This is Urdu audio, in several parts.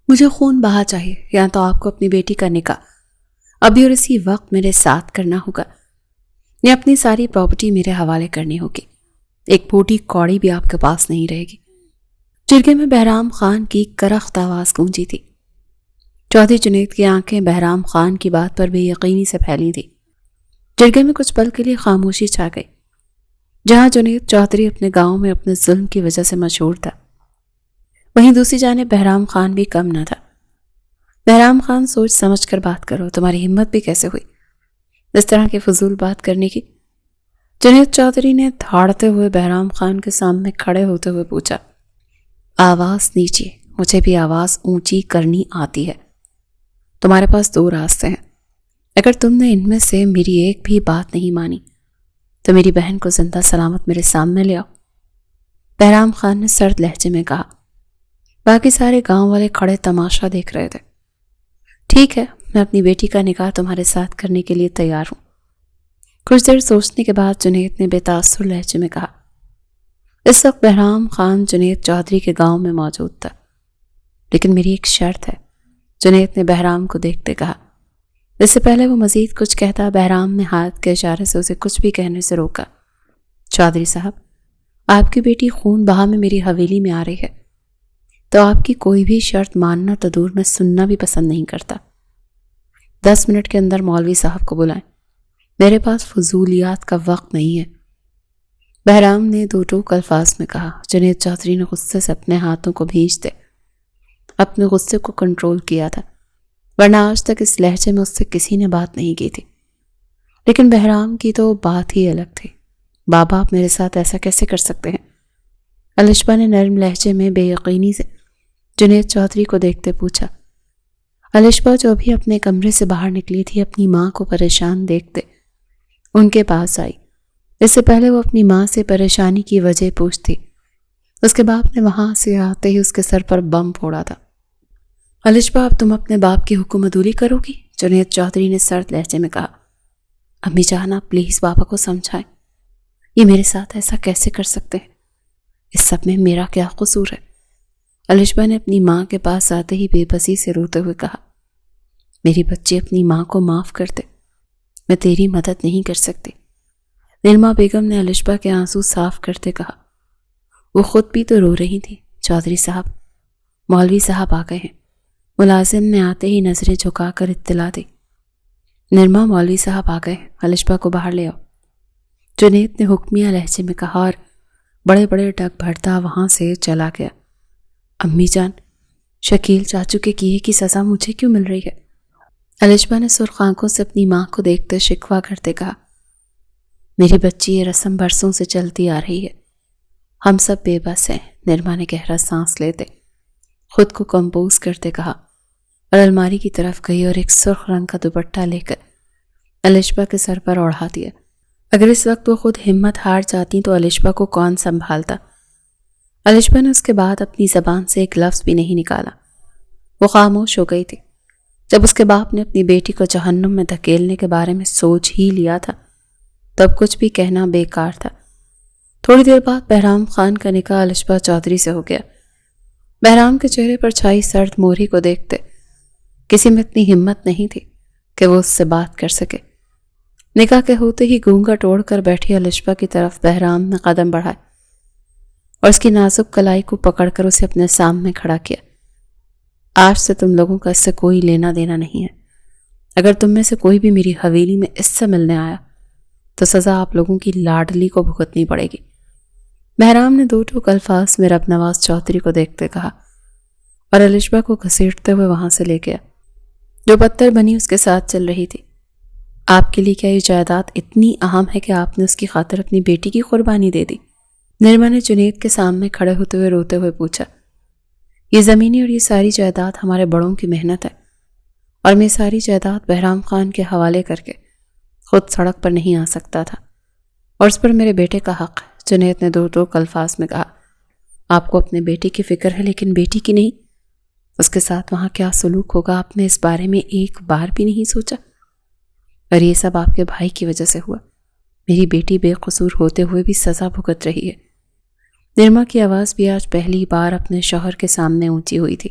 مجھے خون بہا چاہیے، یا تو آپ کو اپنی بیٹی کا نکاح ابھی اور اسی وقت میرے ساتھ کرنا ہوگا، یا اپنی ساری پراپرٹی میرے حوالے کرنی ہوگی۔ ایک پھوٹی کوڑی بھی آپ کے پاس نہیں رہے گی۔ جرگے میں بہرام خان کی کرخت آواز گونجی تھی۔ چودھری جنید کی آنکھیں بہرام خان کی بات پر بے یقینی سے پھیلی تھی۔ جرگے میں کچھ پل کے لیے خاموشی چھا گئی۔ جہاں جنید چودھری اپنے گاؤں میں اپنے ظلم کی وجہ سے مشہور تھا، وہیں دوسری جانب بہرام خان بھی کم نہ تھا۔ بہرام خان، سوچ سمجھ کر بات کرو، تمہاری ہمت بھی کیسے ہوئی اس طرح کی فضول بات کرنے کی؟ جنید چودھری نے دھاڑتے ہوئے بہرام خان کے سامنے کھڑے ہوتے ہوئے پوچھا۔ آواز نیچے، مجھے بھی آواز اونچی کرنی آتی ہے۔ تمہارے پاس دو راستے ہیں، اگر تم نے ان میں سے میری ایک بھی بات نہیں مانی تو میری بہن کو زندہ سلامت میرے سامنے لے آؤ، بہرام خان نے سرد لہجے میں کہا۔ باقی سارے گاؤں والے کھڑے تماشا دیکھ رہے تھے۔ ٹھیک ہے، میں اپنی بیٹی کا نکاح تمہارے ساتھ کرنے کے لیے تیار ہوں۔ کچھ دیر سوچنے کے بعد جنید نے بے تاثر لہجے میں کہا۔ اس وقت بہرام خان جنید چودھری کے گاؤں میں موجود تھا۔ لیکن میری ایک شرط ہے، جنید نے بہرام کو دیکھتے کہا۔ اس سے پہلے وہ مزید کچھ کہتا، بہرام نے ہاتھ کے اشارے سے اسے کچھ بھی کہنے سے روکا۔ چودھری صاحب، آپ کی بیٹی خون بہا میں میری حویلی میں آ رہی ہے، تو آپ کی کوئی بھی شرط ماننا تو دور میں سننا بھی پسند نہیں کرتا۔ 10 منٹ کے اندر مولوی صاحب کو بلائیں، میرے پاس فضولیات کا وقت نہیں ہے، بہرام نے دو ٹوک الفاظ میں کہا۔ جنید چودھری نے غصے سے اپنے ہاتھوں کو بھینچتے اپنے غصے کو کنٹرول کیا تھا، ورنہ آج تک اس لہجے میں اس سے کسی نے بات نہیں کی تھی۔ لیکن بہرام کی تو بات ہی الگ تھی۔ بابا، آپ میرے ساتھ ایسا کیسے کر سکتے ہیں؟ الشبا نے نرم لہجے میں بے یقینی سے جنید چودھری کو دیکھتے پوچھا۔ الشبا جو ابھی اپنے کمرے سے باہر نکلی تھی، اپنی ماں کو پریشان دیکھتے ان کے پاس آئی۔ اس سے پہلے وہ اپنی ماں سے پریشانی کی وجہ پوچھتی، اس کے باپ نے وہاں سے آتے ہی اس کے سر پر بم پھوڑا تھا۔ الشبا، اب تم اپنے باپ کی حکم عدولی کرو گی؟ جنید چودھری نے سرد لہجے میں کہا۔ امی جان، آپ پلیز بابا کو سمجھائیں، یہ میرے ساتھ ایسا کیسے کر سکتے ہیں؟ اس سب میں میرا کیا قصور ہے؟ الشبا نے اپنی ماں کے پاس آتے ہی بے بسی سے روتے ہوئے کہا۔ میری بچی، اپنی ماں کو معاف کر دے، میں تیری مدد نہیں کر سکتی۔ نیلما بیگم نے الشبا کے آنسو صاف کرتے کہا۔ وہ خود بھی تو رو رہی تھی۔ چودھری صاحب، مولوی صاحب آ گئے ہیں۔ ملازم نے آتے ہی نظریں جھکا کر اطلاع دی۔ نیلما، مولوی صاحب آ گئے، الشبا کو باہر لے آؤ، جنید نے حکمیہ لہجے میں کہا اور بڑے بڑے ڈگ بھرتا وہاں سے چلا گیا۔ امی جان، شکیل چاچو کے کیے کی سزا مجھے کیوں مل رہی ہے؟ الشبا نے سرخ آنکھوں سے اپنی ماں کو دیکھتے شکوہ کرتے کہا۔ میری بچی، یہ رسم برسوں سے چلتی آ رہی ہے، ہم سب بے بس ہیں۔ نیلما نے گہرا سانس لیتے خود کو کمپوز کرتے کہا اور الماری کی طرف گئی اور ایک سرخ رنگ کا دوپٹہ لے کر الشبا کے سر پر اوڑھا دیا۔ اگر اس وقت وہ خود ہمت ہار جاتی تو الشبا کو کون سنبھالتا؟ الشبا نے اس کے بعد اپنی زبان سے ایک لفظ بھی نہیں نکالا۔ وہ خاموش ہو گئی تھی۔ جب اس کے باپ نے اپنی بیٹی کو جہنم میں دھکیلنے کے بارے میں سوچ ہی لیا تھا، تب کچھ بھی کہنا بیکار تھا۔ تھوڑی دیر بعد بہرام خان کا نکاح الشبا چودھری سے ہو گیا۔ بہرام کے چہرے پر چھائی سرد مہری کو دیکھتے کسی میں اتنی ہمت نہیں تھی کہ وہ اس سے بات کر سکے۔ نکاح کے ہوتے ہی گھونگھٹ اوڑھ کر بیٹھی الشبا کی طرف بہرام نے قدم بڑھائے اور اس کی نازک کلائی کو پکڑ کر اسے اپنے سامنے کھڑا کیا۔ آج سے تم لوگوں کا اس سے کوئی لینا دینا نہیں ہے۔ اگر تم میں سے کوئی بھی میری حویلی میں اس سے ملنے آیا تو سزا آپ لوگوں کی لاڈلی کو بھگتنی پڑے گی۔ بہرام نے دو ٹوک الفاظ میں رب نواز چودھری کو دیکھتے کہا اور الشبا کو گھسیٹتے ہوئے وہاں سے لے گیا، جو پتھر بنی اس کے ساتھ چل رہی تھی۔ آپ کے لیے کیا یہ جائیداد اتنی اہم ہے کہ آپ نے اس کی خاطر اپنی بیٹی کی قربانی دے دی؟ نیلما نے جنید کے سامنے کھڑے ہوتے ہوئے روتے ہوئے پوچھا۔ یہ زمینیں اور یہ ساری جائیداد ہمارے بڑوں کی محنت ہے، اور میں ساری جائیداد بہرام خان کے حوالے کر کے خود سڑک پر نہیں آ سکتا تھا، اور اس پر میرے بیٹے کا حق ہے۔ جنید نے دو ٹوک الفاظ میں کہا۔ آپ کو اپنے بیٹے کی فکر ہے لیکن بیٹی کی نہیں؟ اس کے ساتھ وہاں کیا سلوک ہوگا آپ نے اس بارے میں ایک بار بھی نہیں سوچا؟ اور یہ سب آپ کے بھائی کی وجہ سے ہوا۔ میری بیٹی بے قصور ہوتے ہوئے بھی سزا بھگت رہی ہے۔ نیلما کی آواز بھی آج پہلی بار اپنے شوہر کے سامنے اونچی ہوئی تھی۔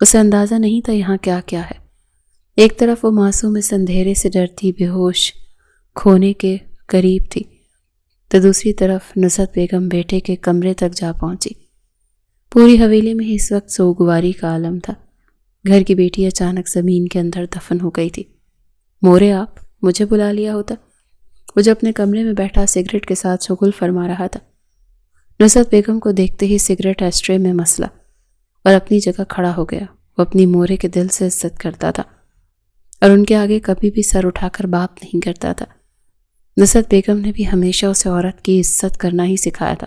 اسے اندازہ نہیں تھا یہاں کیا کیا ہے۔ ایک طرف وہ معصوم اس اندھیرے سے ڈرتی بے ہوش کھونے کے قریب تھی، تو دوسری طرف نصرت بیگم بیٹے کے کمرے تک جا پہنچی۔ پوری حویلی میں اس وقت سوگواری کا عالم تھا۔ گھر کی بیٹی اچانک زمین کے اندر دفن ہو گئی تھی۔ مورے آپ مجھے بلا لیا ہوتا۔ وہ جو اپنے کمرے میں بیٹھا سگریٹ کے ساتھ شغل فرما رہا تھا۔ نصرت بیگم کو دیکھتے ہی سگریٹ ایسٹرے میں مسلا اور اپنی جگہ کھڑا ہو گیا۔ وہ اپنی مورے کے دل سے عزت کرتا تھا اور ان کے آگے کبھی بھی سر اٹھا کر بات نہیں کرتا تھا۔ نصرت بیگم نے بھی ہمیشہ اسے عورت کی عزت کرنا ہی سکھایا تھا،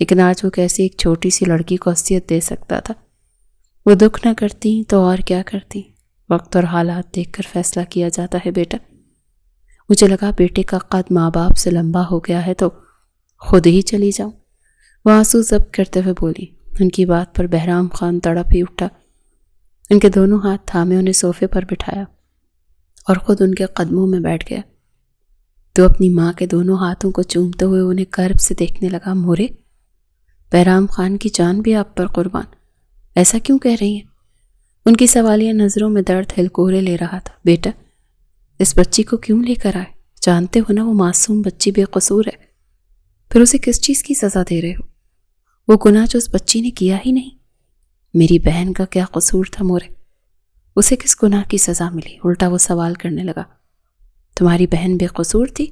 لیکن آج وہ کیسے ایک چھوٹی سی لڑکی کو حیثیت دے سکتا تھا؟ وہ دکھ نہ کرتی تو اور کیا کرتی؟ وقت اور حالات دیکھ کر فیصلہ کیا جاتا ہے بیٹا۔ مجھے لگا بیٹے کا قد ماں باپ سے لمبا ہو گیا ہے تو خود ہی چلی جاؤں۔ وہ آنسو ضبط کرتے ہوئے بولی۔ ان کی بات پر بہرام خان تڑپ ہی اٹھا۔ ان کے دونوں ہاتھ تھامے انہیں صوفے پر بٹھایا اور خود ان کے قدموں میں بیٹھ گیا۔ تو اپنی ماں کے دونوں ہاتھوں کو چومتے ہوئے انہیں کرب سے دیکھنے لگا۔ مورے، بہرام خان کی جان بھی آپ پر قربان، ایسا کیوں کہہ رہی ہیں؟ ان کی سوالیہ نظروں میں درد ہلکورے لے رہا تھا۔ بیٹا، اس بچی کو کیوں لے کر آئے؟ جانتے ہو نا وہ معصوم بچی بے قصور ہے، پھر اسے کس چیز کی سزا دے رہے ہو؟ وہ گناہ جو اس بچی نے کیا ہی نہیں۔ میری بہن کا کیا قصور تھا مورے؟ اسے کس گناہ کی سزا ملی؟ الٹا وہ سوال کرنے لگا۔ تمہاری بہن بے قصور تھی؟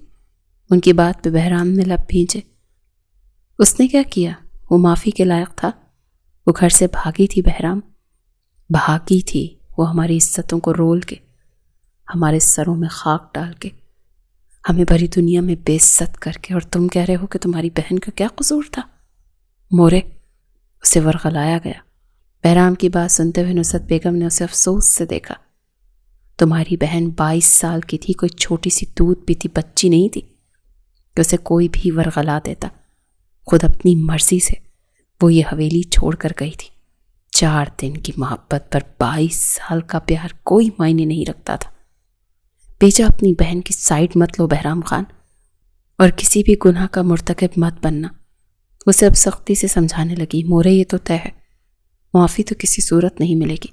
ان کی بات پہ بہرام نے لب بھینچے۔ اس نے کیا کیا؟ وہ معافی کے لائق تھا؟ وہ گھر سے بھاگی تھی بہرام، بھاگی تھی وہ ہماری عزتوں کو رول کے، ہمارے سروں میں خاک ڈال کے، ہمیں بھری دنیا میں بے عزت کر کے، اور تم کہہ رہے ہو کہ تمہاری بہن کا کیا قصور تھا؟ مورے، اسے ورغلایا گیا۔ بہرام کی بات سنتے ہوئے نصرت بیگم نے اسے افسوس سے دیکھا۔ تمہاری بہن 22 سال کی تھی، کوئی چھوٹی سی دودھ پیتی بچی نہیں تھی کہ اسے کوئی بھی ورغلا دیتا۔ خود اپنی مرضی سے وہ یہ حویلی چھوڑ کر گئی تھی۔ 4 دن کی محبت پر 22 سال کا پیار کوئی معنی نہیں رکھتا تھا۔ بیچا اپنی بہن کی سائیڈ مت لو بہرام خان، اور کسی بھی گناہ کا مرتکب مت بننا۔ اسے اب سختی سے سمجھانے لگی۔ مورے، یہ تو طے ہے، معافی تو کسی صورت نہیں ملے گی۔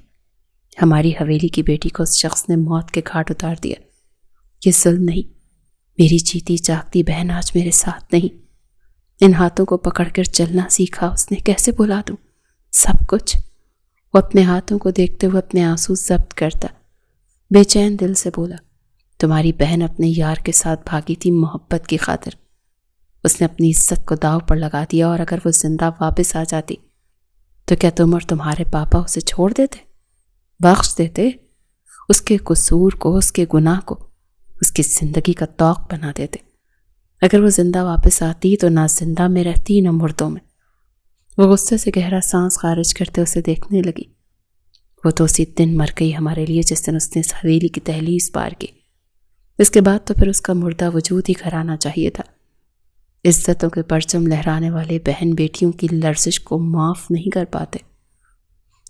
ہماری حویلی کی بیٹی کو اس شخص نے موت کے گھاٹ اتار دیا۔ یہ ظلم نہیں۔ میری جیتی جاگتی بہن آج میرے ساتھ نہیں۔ ان ہاتھوں کو پکڑ کر چلنا سیکھا اس نے، کیسے بھلا دوں سب کچھ؟ وہ اپنے ہاتھوں کو دیکھتے ہوئے اپنے آنسو ضبط کرتا بے چین دل سے بولا۔ تمہاری بہن اپنے یار کے ساتھ بھاگی تھی محبت کی خاطر۔ اس نے اپنی عزت کو داؤ پر لگا دیا، اور اگر وہ زندہ واپس آ جاتی تو کیا تم اور تمہارے پاپا اسے چھوڑ دیتے؟ بخش دیتے؟ اس کے قصور کو، اس کے گناہ کو اس کی زندگی کا طوق بنا دیتے۔ اگر وہ زندہ واپس آتی تو نہ زندہ میں رہتی نہ مردوں میں۔ وہ غصے سے گہرا سانس خارج کرتے اسے دیکھنے لگی۔ وہ تو اسی دن مر گئی ہمارے لیے جس دن اس نے اس حویلی کی دہلیز پار کی۔ اس کے بعد تو پھر اس کا مردہ وجود ہی گھر آنا چاہیے تھا۔ عزتوں کے پرچم لہرانے والے بہن بیٹیوں کی لرزش کو معاف نہیں کر پاتے۔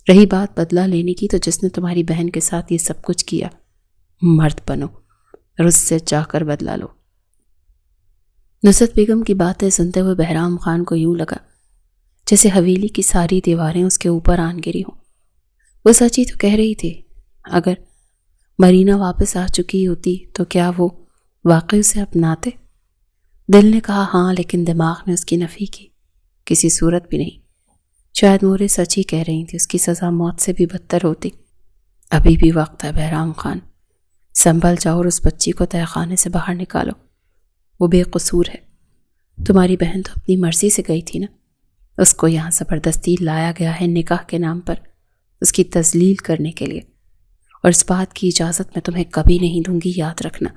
رہی بات بدلہ لینے کی، تو جس نے تمہاری بہن کے ساتھ یہ سب کچھ کیا، مرد بنو اور اس سے جا کر بدلہ لو۔ نصرت بیگم کی باتیں سنتے ہوئے بہرام خان کو یوں لگا جیسے حویلی کی ساری دیواریں اس کے اوپر آن گری ہوں۔ وہ سچ ہی تو کہہ رہی تھی۔ اگر مرینا واپس آ چکی ہوتی تو کیا وہ واقعی اسے اپناتے؟ دل نے کہا ہاں، لیکن دماغ نے اس کی نفی کی۔ کسی صورت بھی نہیں۔ شاید مورے سچ ہی کہہ رہی تھی، اس کی سزا موت سے بھی بدتر ہوتی۔ ابھی بھی وقت ہے بہرام خان، سنبھل جاؤ اور اس بچی کو تہہ خانے سے باہر نکالو۔ وہ بے قصور ہے۔ تمہاری بہن تو اپنی مرضی سے گئی تھی نا، اس کو یہاں زبردستی لایا گیا ہے نکاح کے نام پر، اس کی تذلیل کرنے کے لیے، اور اس بات کی اجازت میں تمہیں کبھی نہیں دوں گی، یاد رکھنا۔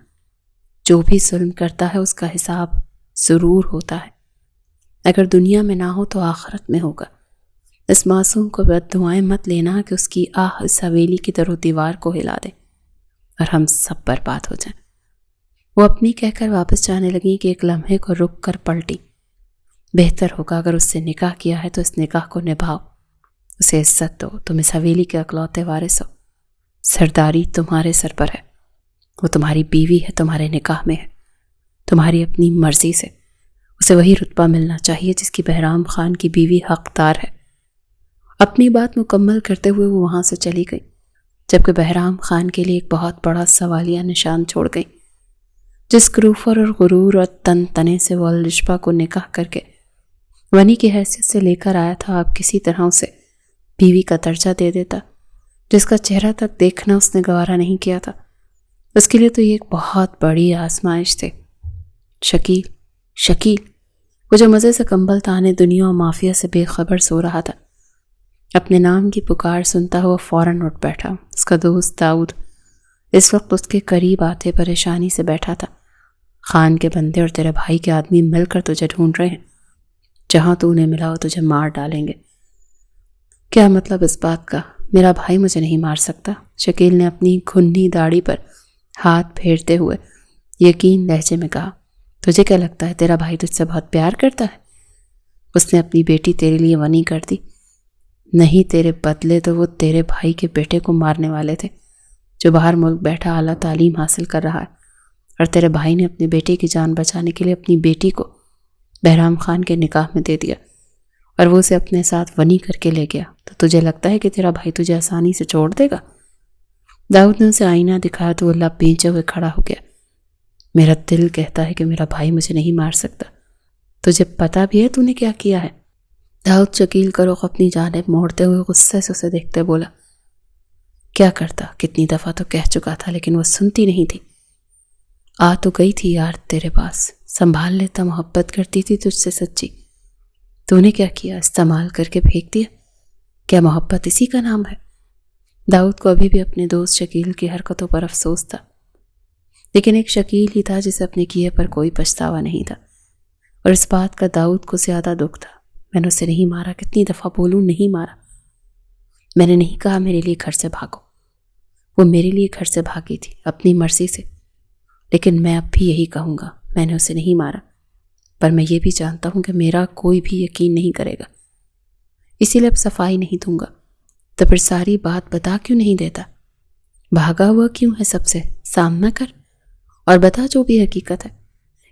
جو بھی ظلم کرتا ہے اس کا حساب ضرور ہوتا ہے، اگر دنیا میں نہ ہو تو آخرت میں ہوگا۔ اس معصوم کو بد دعائیں مت لینا کہ اس کی آہ اس حویلی کی در و دیوار کو ہلا دے اور ہم سب برباد ہو جائیں۔ وہ اپنی کہہ کر واپس جانے لگی کہ ایک لمحے کو رک کر پلٹی۔ بہتر ہوگا اگر اس سے نکاح کیا ہے تو اس نکاح کو نبھاؤ، اسے عزت دو۔ تم اس حویلی کے اکلوتے وارث ہو، سرداری تمہارے سر پر ہے۔ وہ تمہاری بیوی ہے، تمہارے نکاح میں ہے، تمہاری اپنی مرضی سے۔ اسے وہی رتبہ ملنا چاہیے جس کی بہرام خان کی بیوی حقدار ہے۔ اپنی بات مکمل کرتے ہوئے وہ وہاں سے چلی گئی، جبکہ بہرام خان کے لیے ایک بہت بڑا سوالیہ نشان چھوڑ گئی۔ جس کروفر اور غرور اور تن تنے سے وہ الشبا کو نکاح کر کے ونی کی حیثیت سے لے کر آیا تھا، اب کسی طرح اسے بیوی کا درجہ دے دیتا، جس کا چہرہ تک دیکھنا اس نے گوارا نہیں کیا تھا۔ اس کے لیے تو یہ ایک بہت بڑی آزمائش تھی۔ شکیل وہ جو مزے سے کمبل تانے دنیا و مافیا سے بے خبر سو رہا تھا، اپنے نام کی پکار سنتا ہوا فوراً اٹھ بیٹھا۔ اس کا دوست داؤد اس وقت اس کے قریب آتے پریشانی سے بیٹھا تھا۔ خان کے بندے اور تیرے بھائی کے آدمی مل کر تجھے ڈھونڈ رہے ہیں، جہاں تو انہیں ملا وہ تجھے مار ڈالیں گے۔ کیا مطلب اس بات کا؟ میرا بھائی مجھے نہیں مار سکتا، شکیل نے اپنی گھنی داڑھی پر ہاتھ پھیرتے ہوئے یقین لہجے میں کہا۔ تجھے کیا لگتا ہے تیرا بھائی تجھ سے بہت پیار کرتا ہے؟ اس نے اپنی بیٹی تیرے لیے ونی کر دی۔ نہیں، تیرے بدلے تو وہ تیرے بھائی کے بیٹے کو مارنے والے تھے، جو باہر ملک بیٹھا اعلیٰ تعلیم حاصل کر رہا ہے، اور تیرے بھائی نے اپنے بیٹے کی جان بچانے کے لیے اپنی بیٹی کو بہرام خان کے نکاح میں دے دیا، اور وہ اسے اپنے ساتھ ونی کر کے لے گیا۔ تو تجھے لگتا ہے کہ تیرا بھائی تجھے آسانی سے چھوڑ دے گا؟ داؤد نے اسے آئینہ دکھایا تو وہ لب بھینچے ہوئے کھڑا ہو گیا۔ میرا دل کہتا ہے کہ میرا بھائی مجھے نہیں مار سکتا۔ تجھے پتا بھی ہے تو نے کیا کیا ہے؟ داؤد شکیل کا رخ اپنی جانب موڑتے ہوئے غصے سے اسے دیکھتے بولا۔ کیا کرتا؟ کتنی دفعہ تو کہہ چکا تھا، لیکن وہ سنتی نہیں تھی۔ آ تو گئی تھی یار تیرے پاس، سنبھال لیتا، محبت کرتی تھی تجھ سے سچی۔ تو نے کیا کیا؟ استعمال کر کے پھینک دیا؟ کیا محبت اسی کا نام ہے؟ داؤد کو ابھی بھی اپنے دوست شکیل کی حرکتوں پر افسوس تھا، لیکن ایک شکیل ہی تھا جسے اپنے کیے پر کوئی پچھتاوا نہیں تھا، اور اس بات کا داؤد کو زیادہ دکھ تھا۔ میں نے اسے نہیں مارا، کتنی دفعہ بولوں نہیں مارا۔ میں نے نہیں کہا میرے لیے گھر سے بھاگو، وہ میرے لیے گھر سے بھاگی تھی اپنی مرضی سے، لیکن میں اب بھی یہی کہوں گا، میں نے اسے نہیں مارا، پر میں یہ بھی جانتا ہوں کہ میرا کوئی بھی یقین نہیں کرے گا، اسی لیے اب صفائی نہیں دوں گا۔ تو پھر ساری بات بتا کیوں نہیں دیتا؟ بھاگا ہوا کیوں ہے سب سے؟ سامنا کر اور بتا جو بھی حقیقت ہے،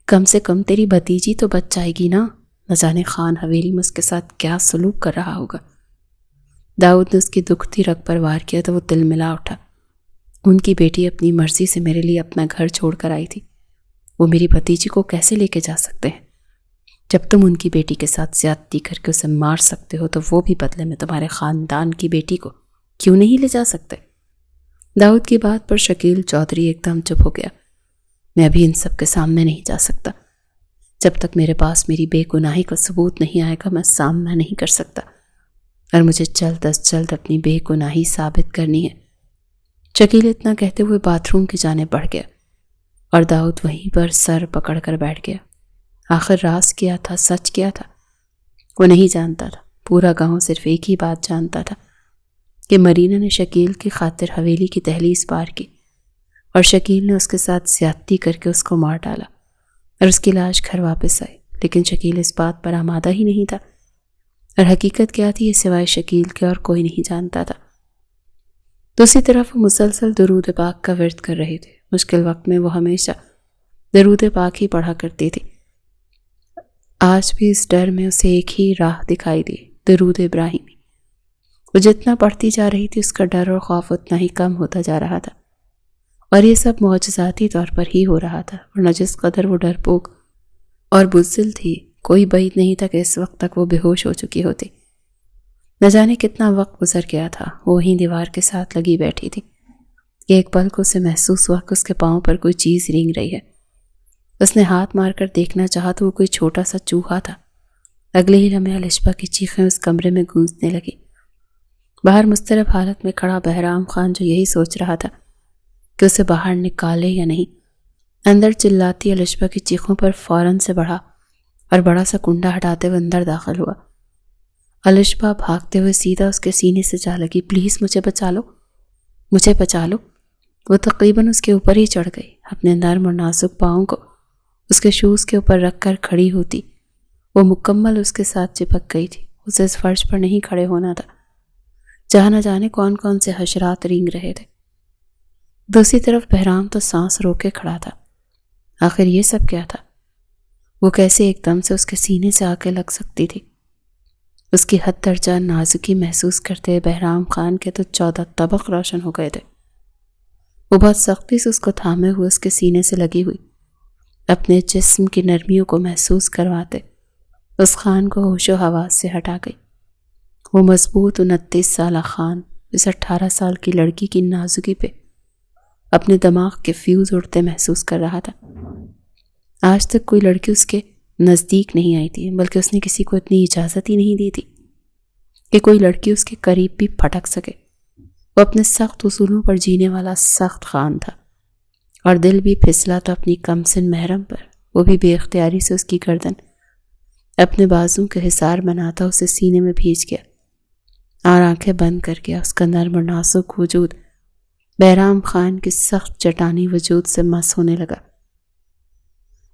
کم سے کم تیری بھتیجی تو بچ جائے گی نا۔ نہ جانے خان حویلی میں اس کے ساتھ کیا سلوک کر رہا ہوگا۔ داؤد نے اس کی دکھتی رگ پر وار کیا تو وہ دل ملا اٹھا۔ ان کی بیٹی اپنی مرضی سے میرے لیے اپنا گھر چھوڑ کر آئی تھی، وہ میری بھتیجی کو کیسے لے کے جا سکتے ہیں؟ جب تم ان کی بیٹی کے ساتھ زیادتی کر کے اسے مار سکتے ہو تو وہ بھی بدلے میں تمہارے خاندان کی بیٹی کو کیوں نہیں لے جا سکتے؟ داؤد کی بات پر شکیل چودھری ایک دم چپ ہو گیا۔ میں ابھی ان سب کے سامنے نہیں جا سکتا، جب تک میرے پاس میری بے گناہی کا ثبوت نہیں آئے گا میں سامنا نہیں کر سکتا، اور مجھے جلد از جلد اپنی بے گناہی ثابت کرنی ہے۔ شکیل اتنا کہتے ہوئے باتھ روم کی جانب بڑھ گیا، اور داؤد وہیں پر سر پکڑ کر بیٹھ گیا۔ آخر راز کیا تھا، سچ کیا تھا؟ وہ نہیں جانتا تھا۔ پورا گاؤں صرف ایک ہی بات جانتا تھا کہ مرینا نے شکیل کی خاطر حویلی کی دہلیز پار کی، اور شکیل نے اس کے ساتھ زیادتی کر کے اس کو مار ڈالا، اور اس کی لاش گھر واپس آئی، لیکن شکیل اس بات پر آمادہ ہی نہیں تھا، اور حقیقت کیا تھی یہ سوائے شکیل کے اور کوئی نہیں جانتا تھا۔ دوسری طرف وہ مسلسل درود پاک کا ورد کر رہے تھے۔ مشکل وقت میں وہ ہمیشہ درود پاک ہی پڑھا کرتی تھی۔ آج بھی اس ڈر میں اسے ایک ہی راہ دکھائی دی، درود ابراہیمی۔ وہ جتنا پڑھتی جا رہی تھی اس کا ڈر اور خوف اتنا ہی کم ہوتا جا رہا تھا، اور یہ سب معجزاتی طور پر ہی ہو رہا تھا، ورنہ جس قدر وہ ڈرپوک اور بزدل تھی کوئی بعید نہیں تھا کہ اس وقت تک وہ بے ہوش ہو چکی ہوتی۔ نہ جانے کتنا وقت گزر گیا تھا، وہ وہیں دیوار کے ساتھ لگی بیٹھی تھی کہ ایک پل کو اسے محسوس ہوا کہ اس کے پاؤں پر کوئی چیز رینگ رہی ہے۔ اس نے ہاتھ مار کر دیکھنا چاہا تو وہ کوئی چھوٹا سا چوہا تھا۔ اگلے ہی لمحے الشبا کی چیخیں اس کمرے میں گونجنے لگی۔ باہر مضطرب حالت میں کھڑا بہرام خان جو یہی سوچ رہا تھا کہ اسے باہر نکالے یا نہیں، اندر چلاتی الشبا کی چیخوں پر فوراً سے بڑھا اور بڑا سا کنڈا ہٹاتے ہوئے اندر داخل ہوا۔ الشبا بھاگتے ہوئے سیدھا اس کے سینے سے جا لگی۔ پلیز مجھے بچا لو، مجھے بچا لو۔ وہ تقریباً اس کے اوپر ہی چڑھ گئی، اپنے نرم اور نازک پاؤں کو اس کے شوز کے اوپر رکھ کر کھڑی ہوتی وہ مکمل اس کے ساتھ چپک گئی تھی۔ اسے اس فرش پر نہیں کھڑے ہونا تھا جہاں نہ جانے کون کون سے حشرات رینگ رہے تھے۔ دوسری طرف بہرام تو سانس روکے کھڑا تھا۔ آخر یہ سب کیا تھا؟ وہ کیسے ایک دم سے اس کے سینے سے آ کے لگ سکتی تھی؟ اس کی حد درجہ نازکی محسوس کرتے بہرام خان کے تو 14 طبق روشن ہو گئے تھے۔ وہ بہت سختی سے اس کو تھامے ہوئے اس کے سینے سے لگی ہوئی اپنے جسم کی نرمیوں کو محسوس کرواتے اس خان کو ہوش و حواس سے ہٹا گئی۔ وہ مضبوط 29 سالہ خان اس 18 سال کی لڑکی کی نازکی پہ اپنے دماغ کے فیوز اڑتے محسوس کر رہا تھا۔ آج تک کوئی لڑکی اس کے نزدیک نہیں آئی تھی، بلکہ اس نے کسی کو اتنی اجازت ہی نہیں دی تھی کہ کوئی لڑکی اس کے قریب بھی پھٹک سکے۔ وہ اپنے سخت اصولوں پر جینے والا سخت خان تھا، اور دل بھی پھسلا تو اپنی کمسن محرم پر۔ وہ بھی بے اختیاری سے اس کی گردن اپنے بازوں کے حصار بناتا اسے سینے میں بھیج گیا اور آنکھیں بند کر گیا۔ اس کا نرم و نازک وجود بہرام خان کی سخت چٹانی وجود سے مس ہونے لگا۔